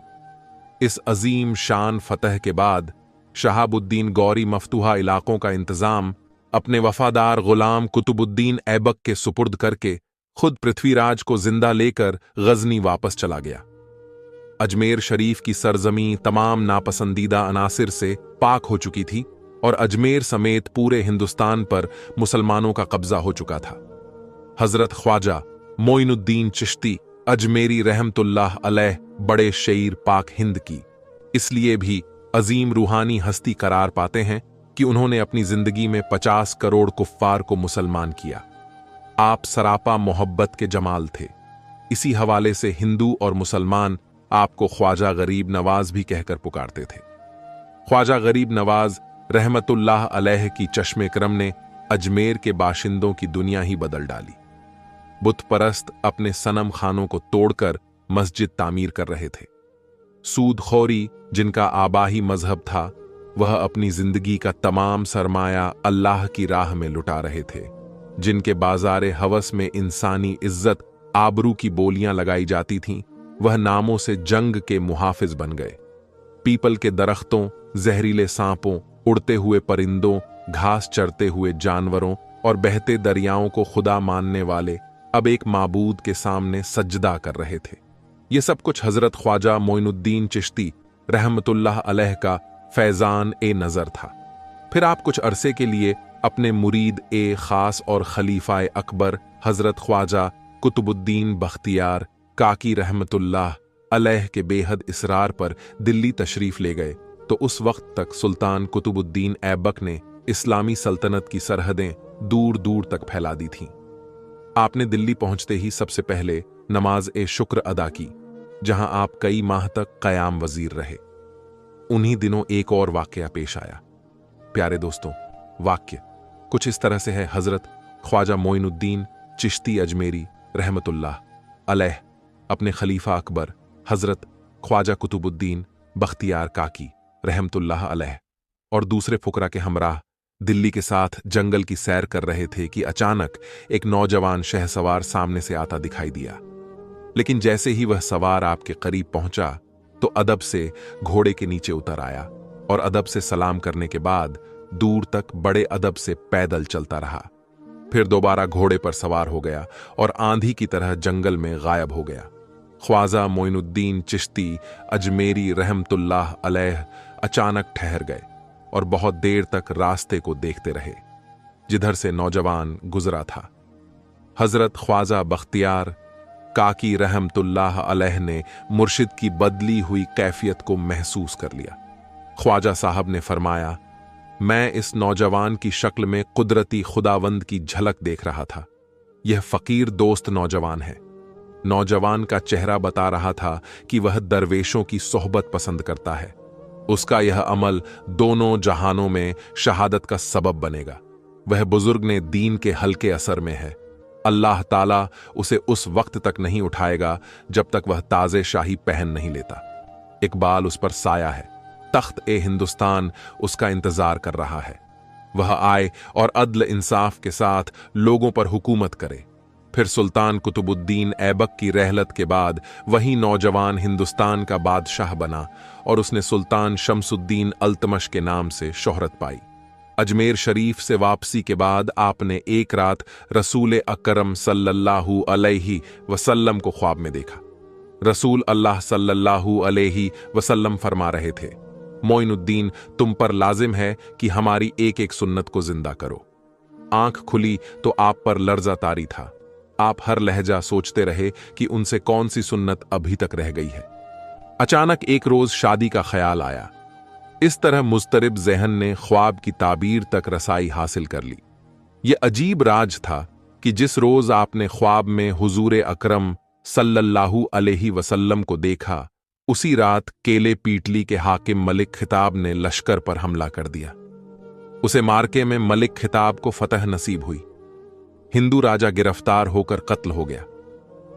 [SPEAKER 1] इस अजीम शान फतह के बाद शहाबुद्दीन गौरी मफतूहा इलाकों का इंतजाम अपने वफादार गुलाम कुतुबुद्दीन ऐबक के सुपुर्द करके खुद पृथ्वीराज को जिंदा लेकर गजनी वापस चला गया। अजमेर शरीफ की सरजमी तमाम नापसंदीदा अनासिर से पाक हो चुकी थी और अजमेर समेत पूरे हिंदुस्तान पर मुसलमानों का कब्जा हो चुका था। हजरत ख्वाजा मोइनुद्दीन चिश्ती अजमेरी रहमतुल्लाह अलैह बड़े शेर पाक हिंद की इसलिए भी अजीम रूहानी हस्ती करार पाते हैं कि उन्होंने अपनी जिंदगी में 50 करोड़ कुफ्फार को मुसलमान किया। आप सरापा मोहब्बत के जमाल थे। इसी हवाले से हिंदू और मुसलमान आपको ख्वाजा गरीब नवाज भी कहकर पुकारते थे। ख्वाजा गरीब नवाज रहमतुल्लाह अलैह की चश्मे करम ने अजमेर के बाशिंदों की दुनिया ही बदल डाली। बुत परस्त अपने सनम खानों को तोड़कर मस्जिद तामीर कर रहे थे। सूदखोरी जिनका आबाही मजहब था, वह अपनी जिंदगी का तमाम सरमाया अल्लाह की राह में लुटा रहे थे। जिनके बाजारे हवस में इंसानी इज्जत आबरू की बोलियां लगाई जाती थीं, वह नामों से जंग के मुहाफिज बन गए। पीपल के दरख्तों, जहरीले सांपों, उड़ते हुए परिंदों, घास चरते हुए जानवरों और बहते दरियाओं को खुदा मानने वाले अब एक माबूद के सामने सजदा कर रहे थे। ये सब कुछ हजरत ख्वाजा मोइनुद्दीन चिश्ती रहमतुल्लाह अलैह का फैजान ए नजर था। फिर आप कुछ अरसे के लिए अपने मुरीद ए खास और खलीफा अकबर हजरत ख्वाजा कुतुबुद्दीन बख्तियार काकी रहमतुल्लाह अलैह के बेहद इसरार पर दिल्ली तशरीफ ले गए, तो उस वक्त तक सुल्तान कुतुबुद्दीन ऐबक ने इस्लामी सल्तनत की सरहदें दूर दूर तक फैला दी थीं। आपने दिल्ली पहुंचते ही सबसे पहले नमाज ए शुक्र अदा की, जहां आप कई माह तक क़याम वजीर रहे। उन्हीं दिनों एक और वाकया पेश आया। प्यारे दोस्तों, वाक्य कुछ इस तरह से है। हजरत ख्वाजा मोइनुद्दीन चिश्ती अजमेरी रहमतुल्लाह अलैह अपने खलीफा अकबर हजरत ख्वाजा कुतुबुद्दीन बख्तियार काकी रहमतुल्लाह अलैह और दूसरे फुकरा के हमराह दिल्ली के साथ जंगल की सैर कर रहे थे कि अचानक एक नौजवान शहसवार सामने से आता दिखाई दिया। लेकिन जैसे ही वह सवार आपके करीब पहुंचा तो अदब से घोड़े के नीचे उतर आया और अदब से सलाम करने के बाद दूर तक बड़े अदब से पैदल चलता रहा। फिर दोबारा घोड़े पर सवार हो गया और आंधी की तरह जंगल में गायब हो गया। ख्वाजा मोइनुद्दीन चिश्ती अजमेरी रहमतुल्लाह अलैह अचानक ठहर गए और बहुत देर तक रास्ते को देखते रहे जिधर से नौजवान गुजरा था। हजरत ख्वाजा बख्तियार काकी रहमतुल्लाह अलैह ने मुर्शिद की बदली हुई कैफियत को महसूस कर लिया। ख्वाजा साहब ने फरमाया, मैं इस नौजवान की शक्ल में कुदरती खुदावंद की झलक देख रहा था। यह फकीर दोस्त नौजवान है। नौजवान का चेहरा बता रहा था कि वह दरवेशों की सोहबत पसंद करता है। उसका यह अमल दोनों जहानों में शहादत का सबब बनेगा। वह बुजुर्ग ने दीन के हल्के असर में है। अल्लाह ताला उसे उस वक्त तक नहीं उठाएगा जब तक वह ताजे शाही पहन नहीं लेता। इकबाल उस पर साया है। तख्त ए हिंदुस्तान उसका इंतजार कर रहा है। वह आए और अदल इंसाफ के साथ लोगों पर हुकूमत करे। फिर सुल्तान कुतुबुद्दीन ऐबक की रहलत के बाद वही नौजवान हिंदुस्तान का बादशाह बना और उसने सुल्तान शमसुद्दीन अल्तमश के नाम से शोहरत पाई। अजमेर शरीफ से वापसी के बाद आपने एक रात रसूल अकरम सल्लल्लाहु अलैहि वसल्लम को ख्वाब में देखा। रसूल अल्लाह सल्लल्लाहु अलैहि वसल्लम फरमा रहे थे, मोइनुद्दीन, तुम पर लाजिम है कि हमारी एक एक सुन्नत को जिंदा करो। आंख खुली तो आप पर लर्जा तारी था। आप हर लहजा सोचते रहे कि उनसे कौन सी सुन्नत अभी तक रह गई है। अचानक एक रोज शादी का ख्याल आया। इस तरह मुस्तरिब ज़हन ने ख्वाब की ताबीर तक रसाई हासिल कर ली। यह अजीब राज था कि जिस रोज आपने ख्वाब में हुजूर अकरम सल्लल्लाहु अलैहि वसल्लम को देखा, उसी रात केले पीटली के हाकिम मलिक खिताब ने लश्कर पर हमला कर दिया। उसे मार्के में मलिक खिताब को फतह नसीब हुई। हिंदू राजा गिरफ्तार होकर कत्ल हो गया।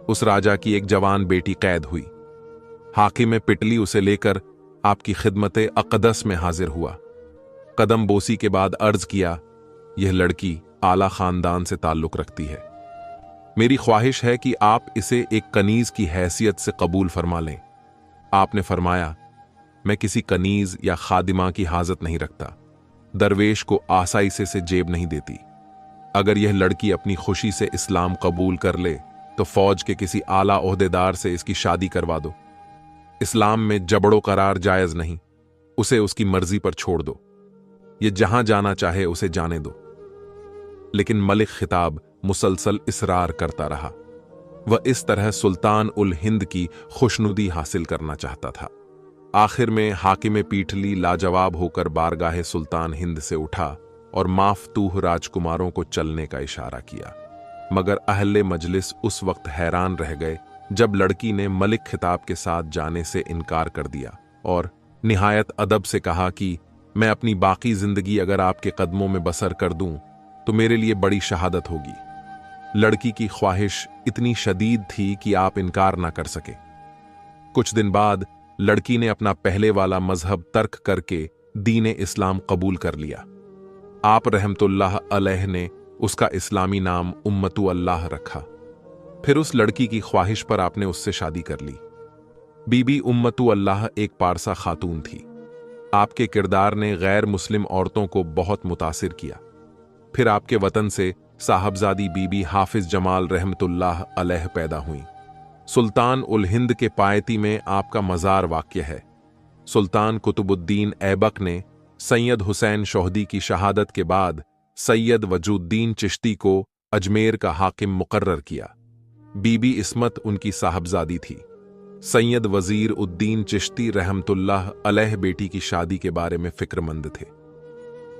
[SPEAKER 1] उस राजा की एक जवान बेटी कैद हुई। हाकिम पिटली उसे लेकर आपकी खिदमत अक़दस में हाजिर हुआ। कदम बोसी के बाद अर्ज किया, यह लड़की आला खानदान से ताल्लुक रखती है। मेरी ख्वाहिश है कि आप इसे एक कनीज की हैसियत से कबूल फरमा लें। आपने फरमाया, मैं किसी कनीज या खादिमा की हाजत नहीं रखता। दरवेश को आसाइसे से जेब नहीं देती। अगर यह लड़की अपनी खुशी से इस्लाम कबूल कर ले तो फौज के किसी आला ओहदेदार से इसकी शादी करवा दो। इस्लाम में जबड़ो करार जायज नहीं, उसे उसकी मर्जी पर छोड़ दो। यह जहां जाना चाहे उसे जाने दो। लेकिन मलिक खिताब मुसलसल इसरार करता रहा। वह इस तरह सुल्तान उल हिंद की खुशनुदी हासिल करना चाहता था। आखिर में हाकिम पीठली लाजवाब होकर बारगाहे सुल्तान हिंद से उठा और माफतूह राजकुमारों को चलने का इशारा किया। मगर अहले मजलिस उस वक्त हैरान रह गए जब लड़की ने मलिक खिताब के साथ जाने से इनकार कर दिया और निहायत अदब से कहा कि मैं अपनी बाकी जिंदगी अगर आपके कदमों में बसर कर दूं तो मेरे लिए बड़ी शहादत होगी। लड़की की ख्वाहिश इतनी शदीद थी कि आप इनकार ना कर सके। कुछ दिन बाद लड़की ने अपना पहले वाला मजहब तर्क करके दीन इस्लाम कबूल कर लिया। आप रहमतुल्लाह अलैह ने उसका इस्लामी नाम उम्मतु अल्लाह रखा। फिर उस लड़की की ख्वाहिश पर आपने उससे शादी कर ली। बीबी उम्मतु अल्लाह एक पारसा खातून थी। आपके किरदार ने गैर मुस्लिम औरतों को बहुत मुतासिर किया। फिर आपके वतन से साहबजादी बीबी हाफिज जमाल रहमतुल्लाह अलैह पैदा हुई। सुल्तान उल हिंद के पायती में आपका मज़ार वाक़या है। सुल्तान कुतुबुद्दीन ऐबक ने सैयद हुसैन शोहदी की शहादत के बाद सैयद वजूद्दीन चिश्ती को अजमेर का हाकिम मुकर्रर किया। बीबी इस्मत उनकी साहबजादी थी। सैयद वजीर उद्दीन चिश्ती रहमतुल्लाह अलैह बेटी की शादी के बारे में फिक्रमंद थे।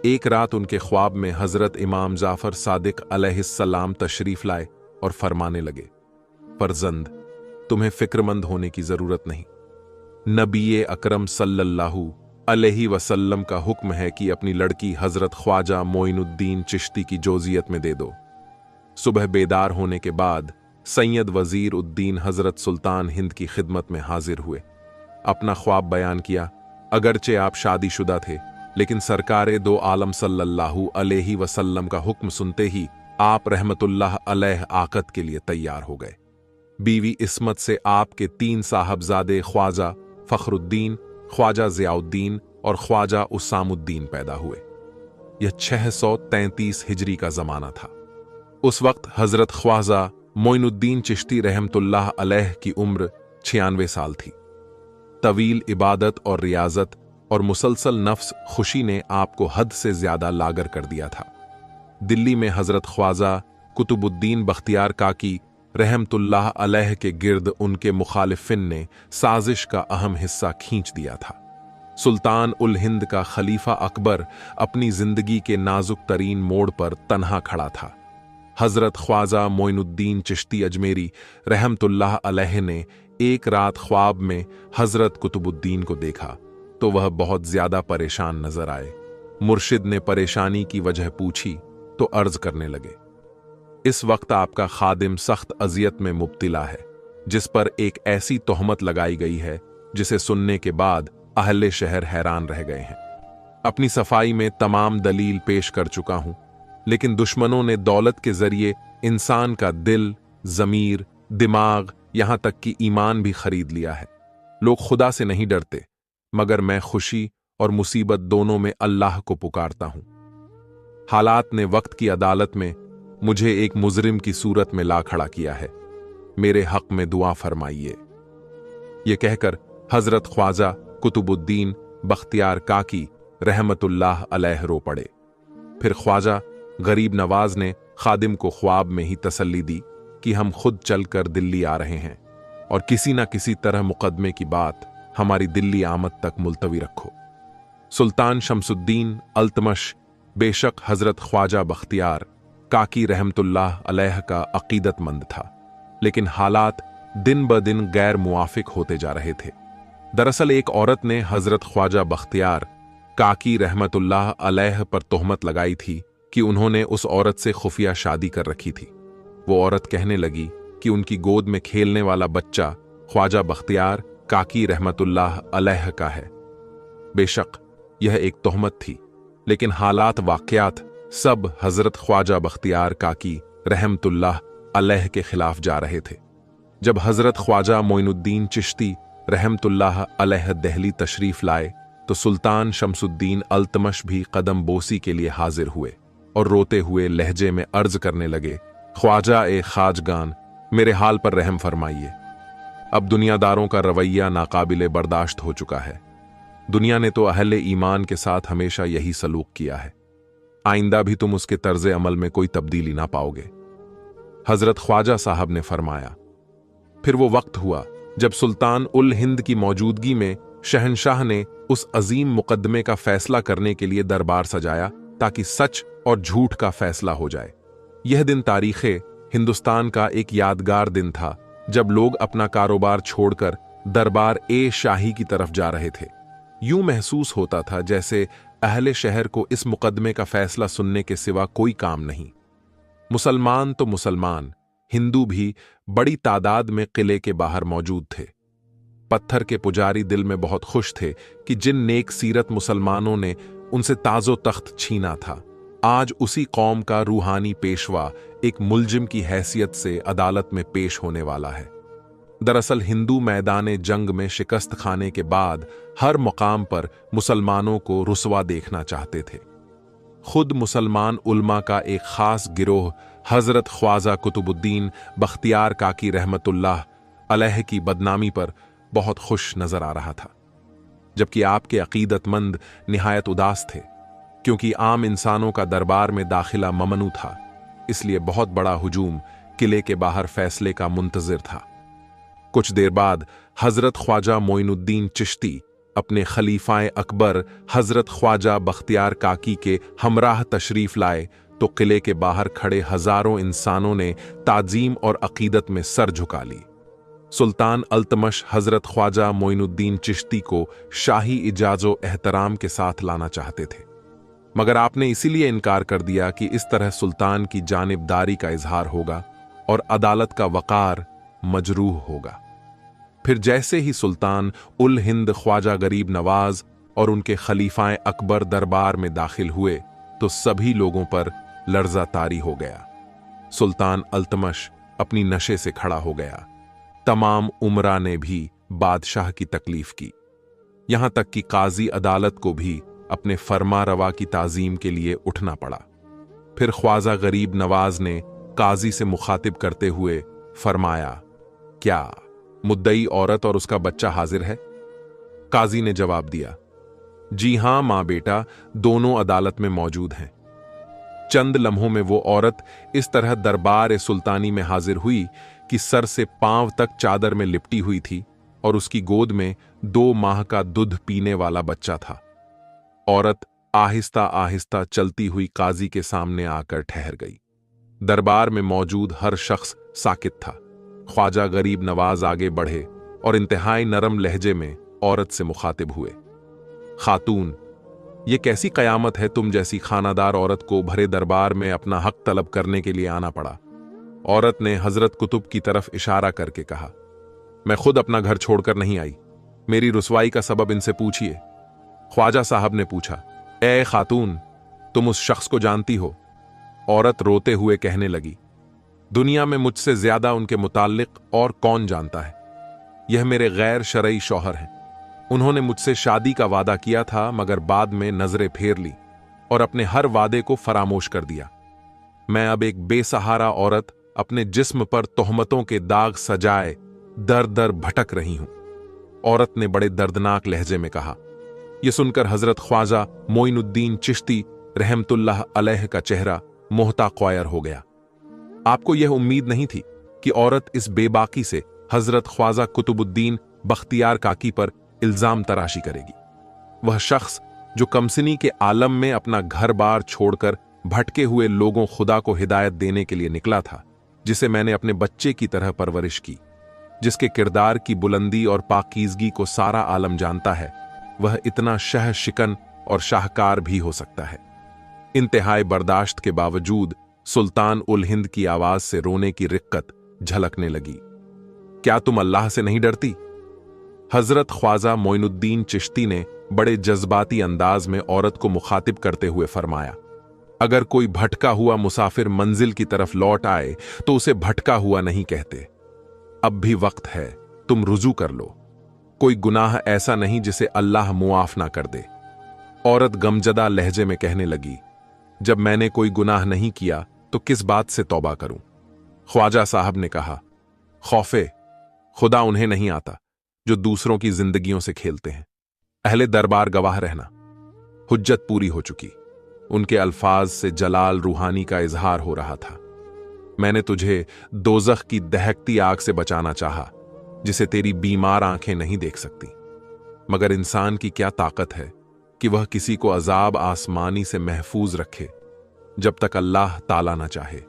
[SPEAKER 1] एक रात उनके ख्वाब में हजरत इमाम जाफर सादिक अलैहिस्सलाम तशरीफ लाए और फरमाने लगे, फर्जंद, तुम्हें फिक्रमंद होने की जरूरत नहीं। नबी अकरम सल्लल्लाहु अलैहि वसल्लम का हुक्म है कि अपनी लड़की हजरत ख्वाजा मोइनुद्दीन चिश्ती की जोजियत में दे दो। सुबह बेदार होने के बाद सैयद वजीर उद्दीन हजरत सुल्तान हिंद की खिदमत में हाजिर हुए। अपना ख्वाब बयान किया। अगरचे आप शादीशुदा थे, लेकिन सरकारे दो आलम सल्लल्लाहु अलैहि वसल्लम का हुक्म सुनते ही आप रहमतुल्लाह अलैह आकद के लिए तैयार हो गए। बीवी इस्मत से आपके 3 साहबजादे ख्वाजा फखरुद्दीन, ख्वाजा ज़ियाउद्दीन और ख्वाजा उसामुद्दीन पैदा हुए। यह 633 हिजरी का जमाना था। उस वक्त हजरत ख्वाजा मोइनुद्दीन चिश्ती रहमतुल्लाह अलैह की उम्र 96 साल थी। तवील इबादत और रियाजत और मुसलसल नफ्स खुशी ने आपको हद से ज्यादा लागर कर दिया था। दिल्ली में हजरत ख्वाजा कुतुबुद्दीन बख्तियार काकी रहमतुल्लाह अलैह के गिर्द उनके मुखालिफिन ने साजिश का अहम हिस्सा खींच दिया था। सुल्तान उल हिंद का खलीफा अकबर अपनी जिंदगी के नाजुक तरीन मोड़ पर तन्हा खड़ा था। हजरत ख्वाजा मोइनुद्दीन चिश्ती अजमेरी रहमतुल्लाह अलैह ने एक रात ख्वाब में हजरत कुतुबुद्दीन को देखा तो वह बहुत ज्यादा परेशान नजर आए। मुर्शिद ने परेशानी की वजह पूछी तो अर्ज करने लगे, इस वक्त आपका खादिम सख्त अजियत में मुब्तिला है, जिस पर एक ऐसी तोहमत लगाई गई है जिसे सुनने के बाद अहले शहर हैरान रह गए हैं। अपनी सफाई में तमाम दलील पेश कर चुका हूं, लेकिन दुश्मनों ने दौलत के जरिए इंसान का दिल जमीर, दिमाग, यहां तक कि ईमान भी खरीद लिया है। लोग खुदा से नहीं डरते, मगर मैं खुशी और मुसीबत दोनों में अल्लाह को पुकारता हूं। हालात ने वक्त की अदालत में मुझे एक मुजरिम की सूरत में ला खड़ा किया है। मेरे हक में दुआ फरमाइए। ये कहकर हजरत ख्वाजा कुतुबुद्दीन बख्तियार काकी रहमतुल्लाह अलैह रो पड़े। फिर ख्वाजा गरीब नवाज ने खादिम को ख्वाब में ही तसल्ली दी कि हम खुद चलकर दिल्ली आ रहे हैं और किसी न किसी तरह मुकदमे की बात हमारी दिल्ली आमद तक मुलतवी रखो। सुल्तान शमसुद्दीन अल्तमश बेशक हजरत ख्वाजा बख्तियार काकी रहमतुल्लाह अलैह का अकीदतमंद था, लेकिन हालात दिन ब दिन गैर मुआफिक होते जा रहे थे। दरअसल एक औरत ने हजरत ख्वाजा बख्तियार काकी रहमतुल्लाह अलैह पर तोहमत लगाई थी कि उन्होंने उस औरत से खुफिया शादी कर रखी थी। वो औरत कहने लगी कि उनकी गोद में खेलने वाला बच्चा ख्वाजा बख्तियार काकी रहमतुल्लाह अलैह का है। बेशक यह एक तोहमत थी, लेकिन हालात वाक़यात सब हजरत ख्वाजा बख्तियार काकी रहमतुल्लाह अलैह के खिलाफ जा रहे थे। जब हजरत ख्वाजा मोइनुद्दीन चिश्ती रहमतुल्लाह अलैह दिल्ली तशरीफ लाए तो सुल्तान शमसुद्दीन अल्तमश भी कदम बोसी के लिए हाजिर हुए और रोते हुए लहजे में अर्ज करने लगे, ख्वाजा ए खाजगान, मेरे हाल पर रहम फरमाइए। अब दुनियादारों का रवैया नाकाबिले बर्दाश्त हो चुका है। दुनिया ने तो अहले ईमान के साथ हमेशा यही सलूक किया है। आइंदा भी तुम उसके तर्ज अमल में कोई तब्दीली ना पाओगे। हजरत ख्वाजा साहब ने फरमाया। फिर वो वक्त हुआ जब सुल्तान उल हिंद की मौजूदगी में शहनशाह ने उस अजीम मुकदमे का फैसला करने के लिए दरबार सजाया ताकि सच और झूठ का फैसला हो जाए। यह दिन तारीखे हिंदुस्तान का एक यादगार दिन था, जब लोग अपना कारोबार छोड़कर दरबार ए शाही की तरफ जा रहे थे। यूं महसूस होता था जैसे अहले शहर को इस मुकदमे का फैसला सुनने के सिवा कोई काम नहीं। मुसलमान तो मुसलमान, हिंदू भी बड़ी तादाद में किले के बाहर मौजूद थे। पत्थर के पुजारी दिल में बहुत खुश थे कि जिन नेक सीरत मुसलमानों ने उनसे ताजो तख्त छीना था, आज उसी कौम का रूहानी पेशवा एक मुलजिम की हैसियत से अदालत में पेश होने वाला है। दरअसल हिंदू मैदाने जंग में शिकस्त खाने के बाद हर मुकाम पर मुसलमानों को रुसवा देखना चाहते थे। खुद मुसलमान उल्मा का एक खास गिरोह हजरत ख्वाजा कुतुबुद्दीन बख्तियार काकी रहमतुल्लाह अलैह की बदनामी पर बहुत खुश नजर आ रहा था, जबकि आपके अकीदतमंद निहायत उदास थे, क्योंकि आम इंसानों का दरबार में दाखिला ममनू था। इसलिए बहुत बड़ा हुजूम किले के बाहर फैसले का मुंतजिर था। कुछ देर बाद हजरत ख्वाजा मोइनुद्दीन चिश्ती अपने खलीफाए अकबर हजरत ख्वाजा बख्तियार काकी के हमराह तशरीफ लाए तो किले के बाहर खड़े हजारों इंसानों ने ताजीम और अकीदत में सर झुका ली। सुल्तान अल्तमश हजरत ख्वाजा मोइनुद्दीन चिश्ती को शाही इजाजो एहतराम के साथ लाना चाहते थे, मगर आपने इसीलिए इनकार कर दिया कि इस तरह सुल्तान की जानिबदारी का इजहार होगा और अदालत का वकार मजरूह होगा। फिर जैसे ही सुल्तान उल हिंद ख्वाजा गरीब नवाज और उनके खलीफाए अकबर दरबार में दाखिल हुए तो सभी लोगों पर लर्जा तारी हो गया। सुल्तान अल्तमश अपनी नशे से खड़ा हो गया। तमाम उमरा ने भी बादशाह की तकलीफ की, यहां तक कि काजी अदालत को भी अपने फरमा रवा की ताजीम के लिए उठना पड़ा। फिर ख्वाजा गरीब नवाज ने काजी से मुखातिब करते हुए फरमाया, क्या मुद्दई औरत और उसका बच्चा हाजिर है? काजी ने जवाब दिया, जी हां मां बेटा, दोनों अदालत में मौजूद हैं। चंद लम्हों में वो औरत इस तरह दरबार सुल्तानी में हाजिर हुई कि सर से पांव तक चादर में लिपटी हुई थी और उसकी गोद में 2 माह का दूध पीने वाला बच्चा था। औरत आहिस्ता आहिस्ता चलती हुई काजी के सामने आकर ठहर गई। दरबार में मौजूद हर शख्स साकित था। ख्वाजा गरीब नवाज आगे बढ़े और इंतहाई नरम लहजे में औरत से मुखातिब हुए, खातून, ये कैसी कयामत है तुम जैसी खानादार औरत को भरे दरबार में अपना हक तलब करने के लिए आना पड़ा। औरत ने हजरत कुतुब की तरफ इशारा करके कहा, मैं खुद अपना घर छोड़कर नहीं आई, मेरी रुसवाई का सबब इनसे पूछिए। ख्वाजा साहब ने पूछा, ए खातून, तुम उस शख्स को जानती हो? औरत रोते हुए कहने लगी, दुनिया में मुझसे ज्यादा उनके मुताल्लिक और कौन जानता है। यह मेरे गैर शरई शौहर हैं। उन्होंने मुझसे शादी का वादा किया था, मगर बाद में नजरें फेर ली और अपने हर वादे को फरामोश कर दिया। मैं अब एक बेसहारा औरत अपने जिस्म पर तोहमतों के दाग सजाए दर दर भटक रही हूं। औरत ने बड़े दर्दनाक लहजे में कहा। यह सुनकर हजरत ख्वाजा मोइनुद्दीन चिश्ती रहमतुल्लाह अलैह का चेहरा मोहता क़्वायर हो गया। आपको यह उम्मीद नहीं थी कि औरत इस बेबाकी से हजरत ख्वाजा कुतुबुद्दीन बख्तियार काकी पर इल्जाम तराशी करेगी। वह शख्स जो कमसिनी के आलम में अपना घर बार छोड़कर भटके हुए लोगों खुदा को हिदायत देने के लिए निकला था, जिसे मैंने अपने बच्चे की तरह परवरिश की, जिसके किरदार की बुलंदी और पाकीज़गी को सारा आलम जानता है, वह इतना शह शिकन और शाहकार भी हो सकता है। इंतहाई बर्दाश्त के बावजूद सुल्तान उल हिंद की आवाज से रोने की रिक्कत झलकने लगी। क्या तुम अल्लाह से नहीं डरती? हजरत ख्वाजा मोइनुद्दीन चिश्ती ने बड़े जज्बाती अंदाज में औरत को मुखातिब करते हुए फरमाया, अगर कोई भटका हुआ मुसाफिर मंजिल की तरफ लौट आए तो उसे भटका हुआ नहीं कहते। अब भी वक्त है, तुम रुजू कर लो। कोई गुनाह ऐसा नहीं जिसे अल्लाह मुआफ ना कर दे। औरत गमजदा लहजे में कहने लगी, जब मैंने कोई गुनाह नहीं किया तो किस बात से तौबा करूं? ख्वाजा साहब ने कहा, खौफे खुदा उन्हें नहीं आता जो दूसरों की जिंदगियों से खेलते हैं। अहले दरबार गवाह रहना, हुज्जत पूरी हो चुकी। उनके अल्फाज से जलाल रूहानी का इजहार हो रहा था। मैंने तुझे दोज़ख की दहकती आग से बचाना चाहा, जिसे तेरी बीमार आंखें नहीं देख सकती। मगर इंसान की क्या ताकत है कि वह किसी को अजाब आसमानी से महफूज रखे जब तक अल्लाह ताला ना चाहे।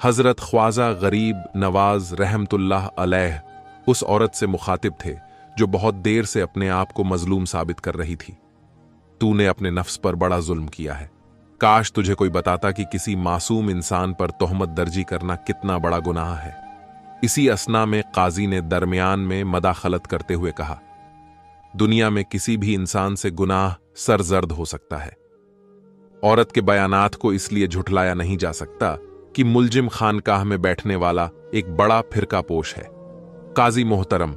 [SPEAKER 1] हजरत ख्वाजा गरीब नवाज रहमतुल्लाह अलैह उस औरत से मुखातिब थे जो बहुत देर से अपने आप को मजलूम साबित कर रही थी। तूने अपने नफ्स पर बड़ा जुल्म किया है। काश तुझे कोई बताता कि किसी मासूम इंसान पर तोहमत दर्जी करना कितना बड़ा गुनाह है। इसी असना में काजी ने दरमियान में मदाखलत करते हुए कहा, दुनिया में किसी भी इंसान से गुनाह सरजर्द हो सकता है। औरत के बयानात को इसलिए झुठलाया नहीं जा सकता कि मुलजिम खानकाह में बैठने वाला एक बड़ा फिरका पोश है। काजी मोहतरम,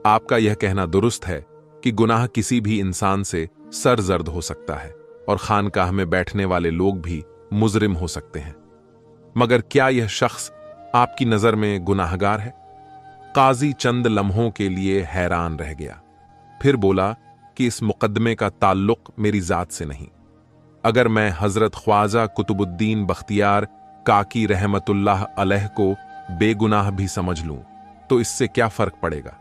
[SPEAKER 1] आपका यह कहना दुरुस्त है कि गुनाह किसी भी इंसान से सरजर्द हो सकता है और खानकाह में बैठने वाले लोग भी मुजरिम हो सकते हैं, मगर क्या यह शख्स आपकी नजर में गुनाहगार है? काजी चंद लम्हों के लिए हैरान रह गया, फिर बोला कि इस मुकदमे का ताल्लुक मेरी जात से नहीं। अगर मैं हजरत ख्वाजा कुतुबुद्दीन बख्तियार काकी रहमतुल्लाह अलैह को बेगुनाह भी समझ लूं तो इससे क्या फर्क पड़ेगा?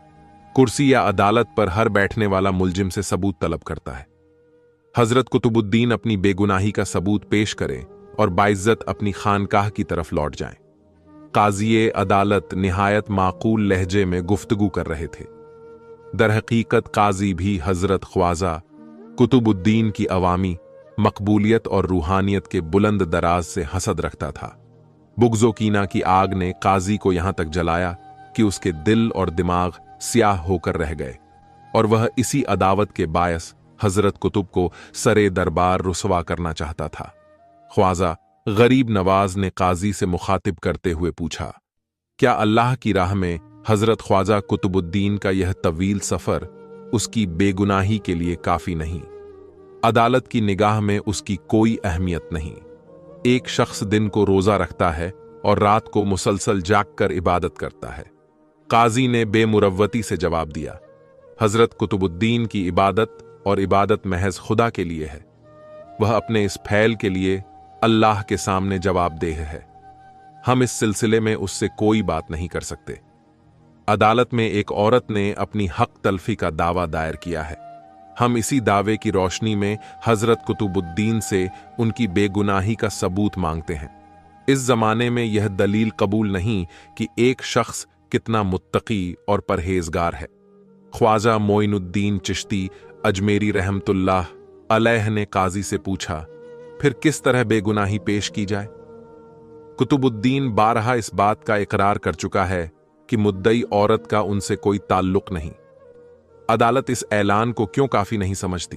[SPEAKER 1] कुर्सी या अदालत पर हर बैठने वाला मुलजिम से सबूत तलब करता है। हजरत कुतुबुद्दीन अपनी बेगुनाही का सबूत पेश करें और बाइज्जत अपनी खानकाह की तरफ लौट जाएं। काज़िए अदालत निहायत माकूल लहजे में गुफ्तगू कर रहे थे। दरहकीकत काजी भी हजरत ख्वाजा कुतुबुद्दीन की अवामी मकबूलियत और रूहानियत के बुलंद दराज से हसद रखता था। बुग़्ज़ो कीना की आग ने काजी को यहां तक जलाया कि उसके दिल और दिमाग स्याह होकर रह गए और वह इसी अदावत के बायस हजरत कुतुब को सरे दरबार रुसवा करना चाहता था। ख्वाजा गरीब नवाज ने काजी से मुखातिब करते हुए पूछा, क्या अल्लाह की राह में हजरत ख्वाजा कुतुबुद्दीन का यह तवील सफर उसकी बेगुनाही के लिए काफी नहीं? अदालत की निगाह में उसकी कोई अहमियत नहीं। एक शख्स दिन को रोजा रखता है और रात को मुसलसल जागकर इबादत करता है। काजी ने बेमुरव्वती से जवाब दिया, हजरत कुतुबुद्दीन की इबादत और इबादत महज खुदा के लिए है। वह अपने इस फैल के लिए अल्लाह के सामने जवाबदेह है। हम इस सिलसिले में उससे कोई बात नहीं कर सकते। अदालत में एक औरत ने अपनी हक तलफी का दावा दायर किया है। हम इसी दावे की रोशनी में हजरत कुतुबुद्दीन से उनकी बेगुनाही का सबूत मांगते हैं। इस जमाने में यह दलील कबूल नहीं कि एक शख्स कितना मुत्तकी और परहेजगार है। ख्वाजा मोइनुद्दीन चिश्ती अजमेरी रहमतुल्लाह अलैह ने काजी से पूछा, फिर किस तरह बेगुनाही पेश की जाए? कुतुबुद्दीन बारहा इस बात का इकरार कर चुका है कि मुद्दई औरत का उनसे कोई ताल्लुक नहीं। अदालत इस ऐलान को क्यों काफी नहीं समझती?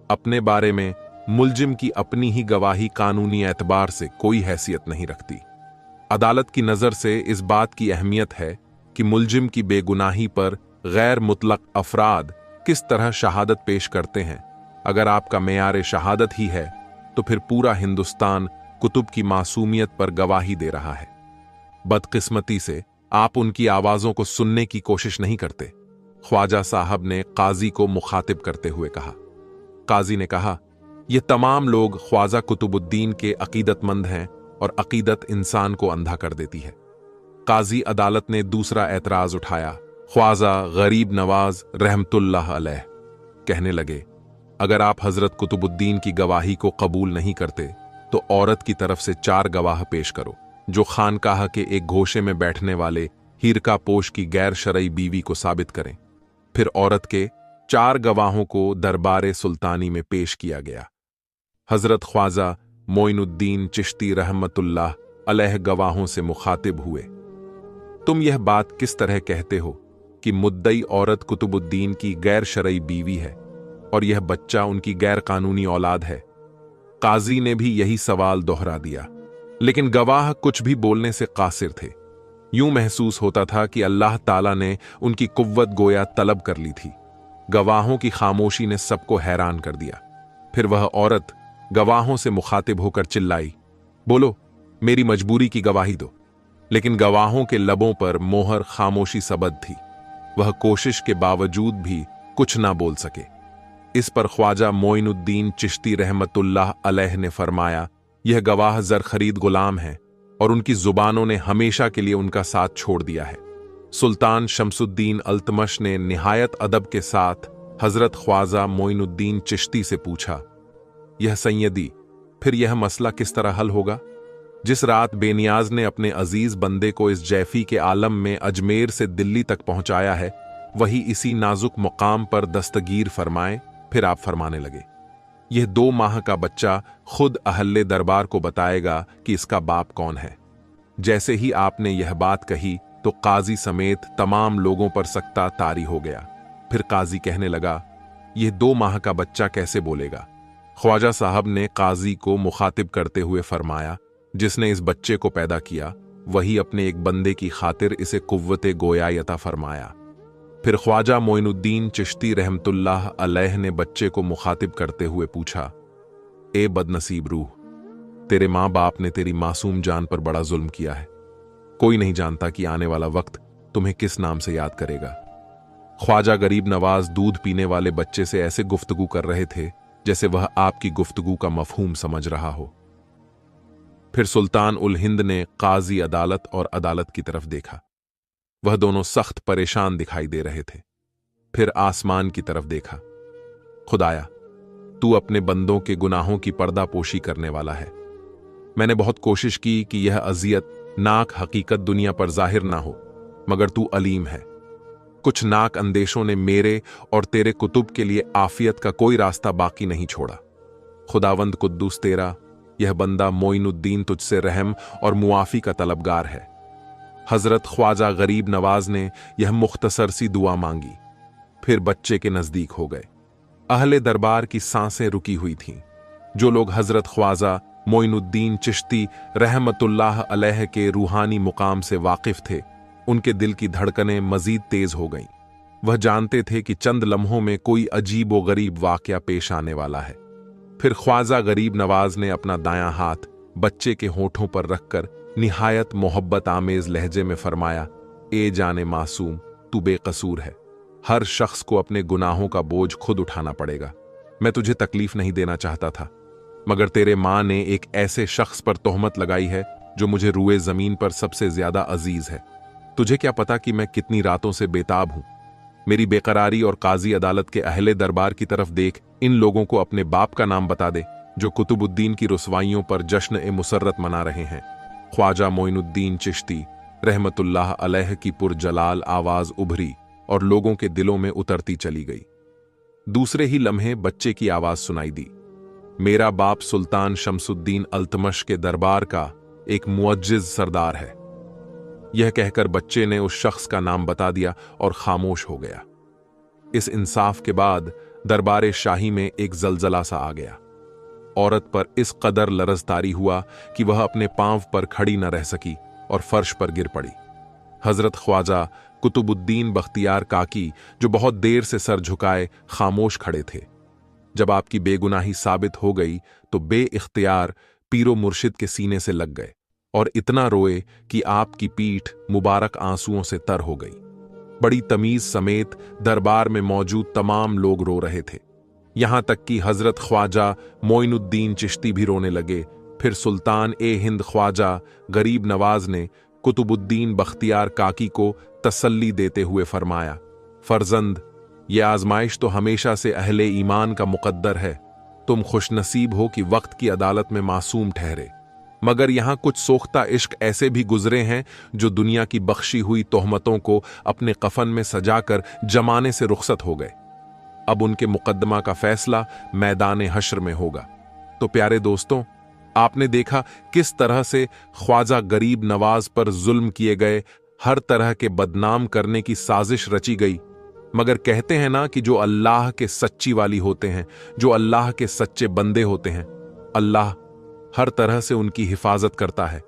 [SPEAKER 1] अपने बारे में मुलजिम की अपनी ही गवाही कानूनी एतबार से कोई हैसियत नहीं रखती। अदालत की नज़र से इस बात की अहमियत है कि मुलजिम की बेगुनाही पर गैर मुतलक अफराद किस तरह शहादत पेश करते हैं। अगर आपका मेयार शहादत ही है तो फिर पूरा हिंदुस्तान कुतुब की मासूमियत पर गवाही दे रहा है। बदकिस्मती से आप उनकी आवाजों को सुनने की कोशिश नहीं करते। ख्वाजा साहब ने काजी को मुखातिब करते हुए कहा। काजी ने कहा, ये तमाम लोग ख्वाजा कुतुबुद्दीन के अकीदतमंद हैं और अकीदत इंसान को अंधा कर देती है। काजी अदालत ने दूसरा एतराज उठाया। ख्वाजा गरीब नवाज रहमतुल्लाह अलैह कहने लगे, अगर आप हजरत कुतुबुद्दीन की गवाही को कबूल नहीं करते तो औरत की तरफ से 4 गवाह पेश करो जो खानकाह के एक घोषे में बैठने वाले हीरका पोश की गैर शरई बीवी को साबित करें। फिर औरत के 4 गवाहों को दरबार सुल्तानी में पेश किया गया। हजरत ख्वाजा मोइनुद्दीन चिश्ती रहमतुल्लाह अलैह गवाहों से मुखातिब हुए। तुम यह बात किस तरह कहते हो कि मुद्दई औरत कुतुबुद्दीन की गैर शरई बीवी है और यह बच्चा उनकी गैर कानूनी औलाद है? काजी ने भी यही सवाल दोहरा दिया, लेकिन गवाह कुछ भी बोलने से कासिर थे। यूं महसूस होता था कि अल्लाह ताला ने उनकी कुव्वत गोया तलब कर ली थी। गवाहों की खामोशी ने सबको हैरान कर दिया। फिर वह औरत गवाहों से मुखातिब होकर चिल्लाई, बोलो, मेरी मजबूरी की गवाही दो। लेकिन गवाहों के लबों पर मोहर खामोशी सबद थी। वह कोशिश के बावजूद भी कुछ ना बोल सके। इस पर ख्वाजा मोइनुद्दीन चिश्ती रहमतुल्लाह अलैह ने फरमाया, यह गवाह जर खरीद गुलाम हैं और उनकी जुबानों ने हमेशा के लिए उनका साथ छोड़ दिया है। सुल्तान शमसुद्दीन अल्तमश ने निहायत अदब के साथ हजरत ख्वाजा मोइनुद्दीन चिश्ती से पूछा, यह सैयदी, फिर यह मसला किस तरह हल होगा? जिस रात बेनियाज ने अपने अजीज बंदे को इस जैफी के आलम में अजमेर से दिल्ली तक पहुंचाया है, वही इसी नाजुक मुकाम पर दस्तगीर फरमाए। फिर आप फरमाने लगे, यह 2 माह का बच्चा खुद अहले दरबार को बताएगा कि इसका बाप कौन है। जैसे ही आपने यह बात कही तो काजी समेत तमाम लोगों पर सख्ता तारी हो गया। फिर काजी कहने लगा, यह 2 माह का बच्चा कैसे बोलेगा? ख्वाजा साहब ने काजी को मुखातिब करते हुए फरमाया, जिसने इस बच्चे को पैदा किया वही अपने एक बंदे की खातिर इसे कुव्वते गोया अता फरमाया। फिर ख्वाजा मोइनुद्दीन चिश्ती रहमतुल्लाह अलैह ने बच्चे को मुखातिब करते हुए पूछा, ए बदनसीब रूह, तेरे माँ बाप ने तेरी मासूम जान पर बड़ा जुल्म किया है। कोई नहीं जानता कि आने वाला वक्त तुम्हें किस नाम से याद करेगा। ख्वाजा गरीब नवाज दूध पीने वाले बच्चे से ऐसे गुफ्तगू कर रहे थे जैसे वह आपकी गुफ्तगू का मफहूम समझ रहा हो। फिर सुल्तान उल हिंद ने काजी अदालत और अदालत की तरफ देखा। वह दोनों सख्त परेशान दिखाई दे रहे थे। फिर आसमान की तरफ देखा। खुदाया, तू अपने बंदों के गुनाहों की पर्दापोशी करने वाला है। मैंने बहुत कोशिश की कि यह अजियत नाक हकीकत दुनिया पर जाहिर ना हो, मगर तू अलीम है। कुछ नाक अंदेशों ने मेरे और तेरे कुतुब के लिए आफियत का कोई रास्ता बाकी नहीं छोड़ा। खुदावंद कुद्दूस तेरा यह बंदा मोइनुद्दीन तुझसे रहम और मुआफी का तलबगार है। हजरत ख्वाजा गरीब नवाज ने यह मुख्तसर सी दुआ मांगी, फिर बच्चे के नजदीक हो गए। अहले दरबार की सांसें रुकी हुई थीं। जो लोग हजरत ख्वाजा मोइनुद्दीन चिश्ती रहमतुल्लाह अलैह के रूहानी मुकाम से वाकिफ थे, उनके दिल की धड़कनें मजीद तेज हो गईं। वह जानते थे कि चंद लम्हों में कोई अजीब व गरीब वाकया पेश आने वाला है। फिर ख्वाजा गरीब नवाज ने अपना दायां हाथ बच्चे के होठों पर रखकर निहायत मोहब्बत आमेज लहजे में फरमाया, ए जाने मासूम, तू बेकसूर है। हर शख्स को अपने गुनाहों का बोझ खुद उठाना पड़ेगा। मैं तुझे तकलीफ नहीं देना चाहता था, मगर तेरे माँ ने एक ऐसे शख्स पर तोहमत लगाई है जो मुझे रुए जमीन पर सबसे ज्यादा अजीज है। तुझे क्या पता कि मैं कितनी रातों से बेताब हूं। मेरी बेकरारी और काजी अदालत के अहले दरबार की तरफ देख, इन लोगों को अपने बाप का नाम बता दे जो कुतुबुद्दीन की रुसवाइयों पर जश्न ए मुसर्रत मना रहे हैं। ख्वाजा मोइनुद्दीन चिश्ती रहमतुल्लाह अलैह की पुरजलाल आवाज उभरी और लोगों के दिलों में उतरती चली गई। दूसरे ही लम्हे बच्चे की आवाज सुनाई दी, मेरा बाप सुल्तान शमसुद्दीन अल्तमश के दरबार का एक मुअज्जिज सरदार है। यह कहकर बच्चे ने उस शख्स का नाम बता दिया और खामोश हो गया। इस इंसाफ के बाद दरबार शाही में एक जलजला सा आ गया। औरत पर इस कदर लरज़तारी हुआ कि वह अपने पांव पर खड़ी न रह सकी और फर्श पर गिर पड़ी। हजरत ख्वाजा कुतुबुद्दीन बख्तियार काकी, जो बहुत देर से सर झुकाए खामोश खड़े थे, जब आपकी बेगुनाही साबित हो गई तो बे-इख्तियार पीरो मुर्शिद के सीने से लग गए और इतना रोए कि आपकी पीठ मुबारक आंसुओं से तर हो गई। बड़ी तमीज समेत दरबार में मौजूद तमाम लोग रो रहे थे, यहां तक कि हजरत ख्वाजा मोइनुद्दीन चिश्ती भी रोने लगे। फिर सुल्तान ए हिंद ख्वाजा गरीब नवाज ने कुतुबुद्दीन बख्तियार काकी को तसल्ली देते हुए फरमाया, फर्जंद, ये आजमाइश तो हमेशा से अहले ईमान का मुकद्दर है। तुम खुशनसीब हो कि वक्त की अदालत में मासूम ठहरे, मगर यहां कुछ सोख्ता इश्क ऐसे भी गुजरे हैं जो दुनिया की बख्शी हुई तोहमतों को अपने कफन में सजाकर जमाने से रुखसत हो गए। अब उनके मुकद्दमा का फैसला मैदान हश्र में होगा। तो प्यारे दोस्तों, आपने देखा किस तरह से ख्वाजा गरीब नवाज पर जुल्म किए गए, हर तरह के बदनाम करने की साजिश रची गई। मगर कहते हैं ना कि जो अल्लाह के सच्ची वाली होते हैं, जो अल्लाह के सच्चे बंदे होते हैं, अल्लाह हर तरह से उनकी हिफाजत करता है।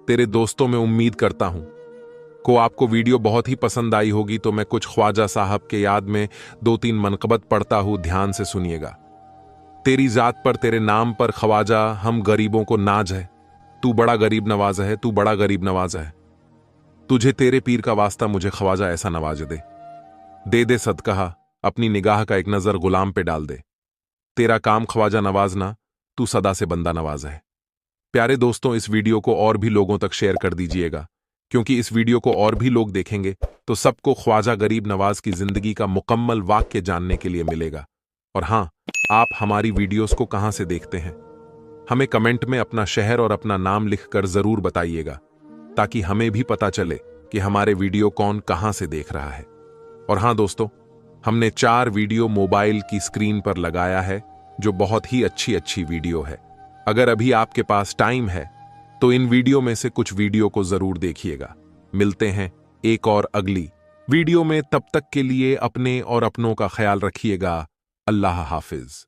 [SPEAKER 1] तेरे दोस्तों में उम्मीद करता हूं को आपको वीडियो बहुत ही पसंद आई होगी, तो मैं कुछ ख्वाजा साहब के याद में 2-3 मनकबत पढ़ता हूं, ध्यान से सुनिएगा। तेरी जात पर, तेरे नाम पर ख्वाजा हम गरीबों को नाज है। तू बड़ा गरीब नवाज है, तू बड़ा गरीब नवाज है। तुझे तेरे पीर का वास्ता मुझे ख्वाजा ऐसा नवाज दे दे सदका, अपनी निगाह का एक नजर गुलाम पे डाल दे। तेरा काम ख्वाजा नवाजना, तू सदा से बंदा नवाज है। प्यारे दोस्तों, इस वीडियो को और भी लोगों तक शेयर कर दीजिएगा, क्योंकि इस वीडियो को और भी लोग देखेंगे तो सबको ख्वाजा गरीब नवाज की जिंदगी का मुकम्मल वाक्य जानने के लिए मिलेगा। और हां, आप हमारी वीडियोस को कहां से देखते हैं, हमें कमेंट में अपना शहर और अपना नाम लिखकर जरूर बताइएगा, ताकि हमें भी पता चले कि हमारे वीडियो कौन कहां से देख रहा है। और हां दोस्तों, हमने 4 वीडियो मोबाइल की स्क्रीन पर लगाया है, जो बहुत ही अच्छी वीडियो है। अगर अभी आपके पास टाइम है तो इन वीडियो में से कुछ वीडियो को जरूर देखिएगा। मिलते हैं एक और अगली वीडियो में, तब तक के लिए अपने और अपनों का ख्याल रखिएगा। अल्लाह हाफिज।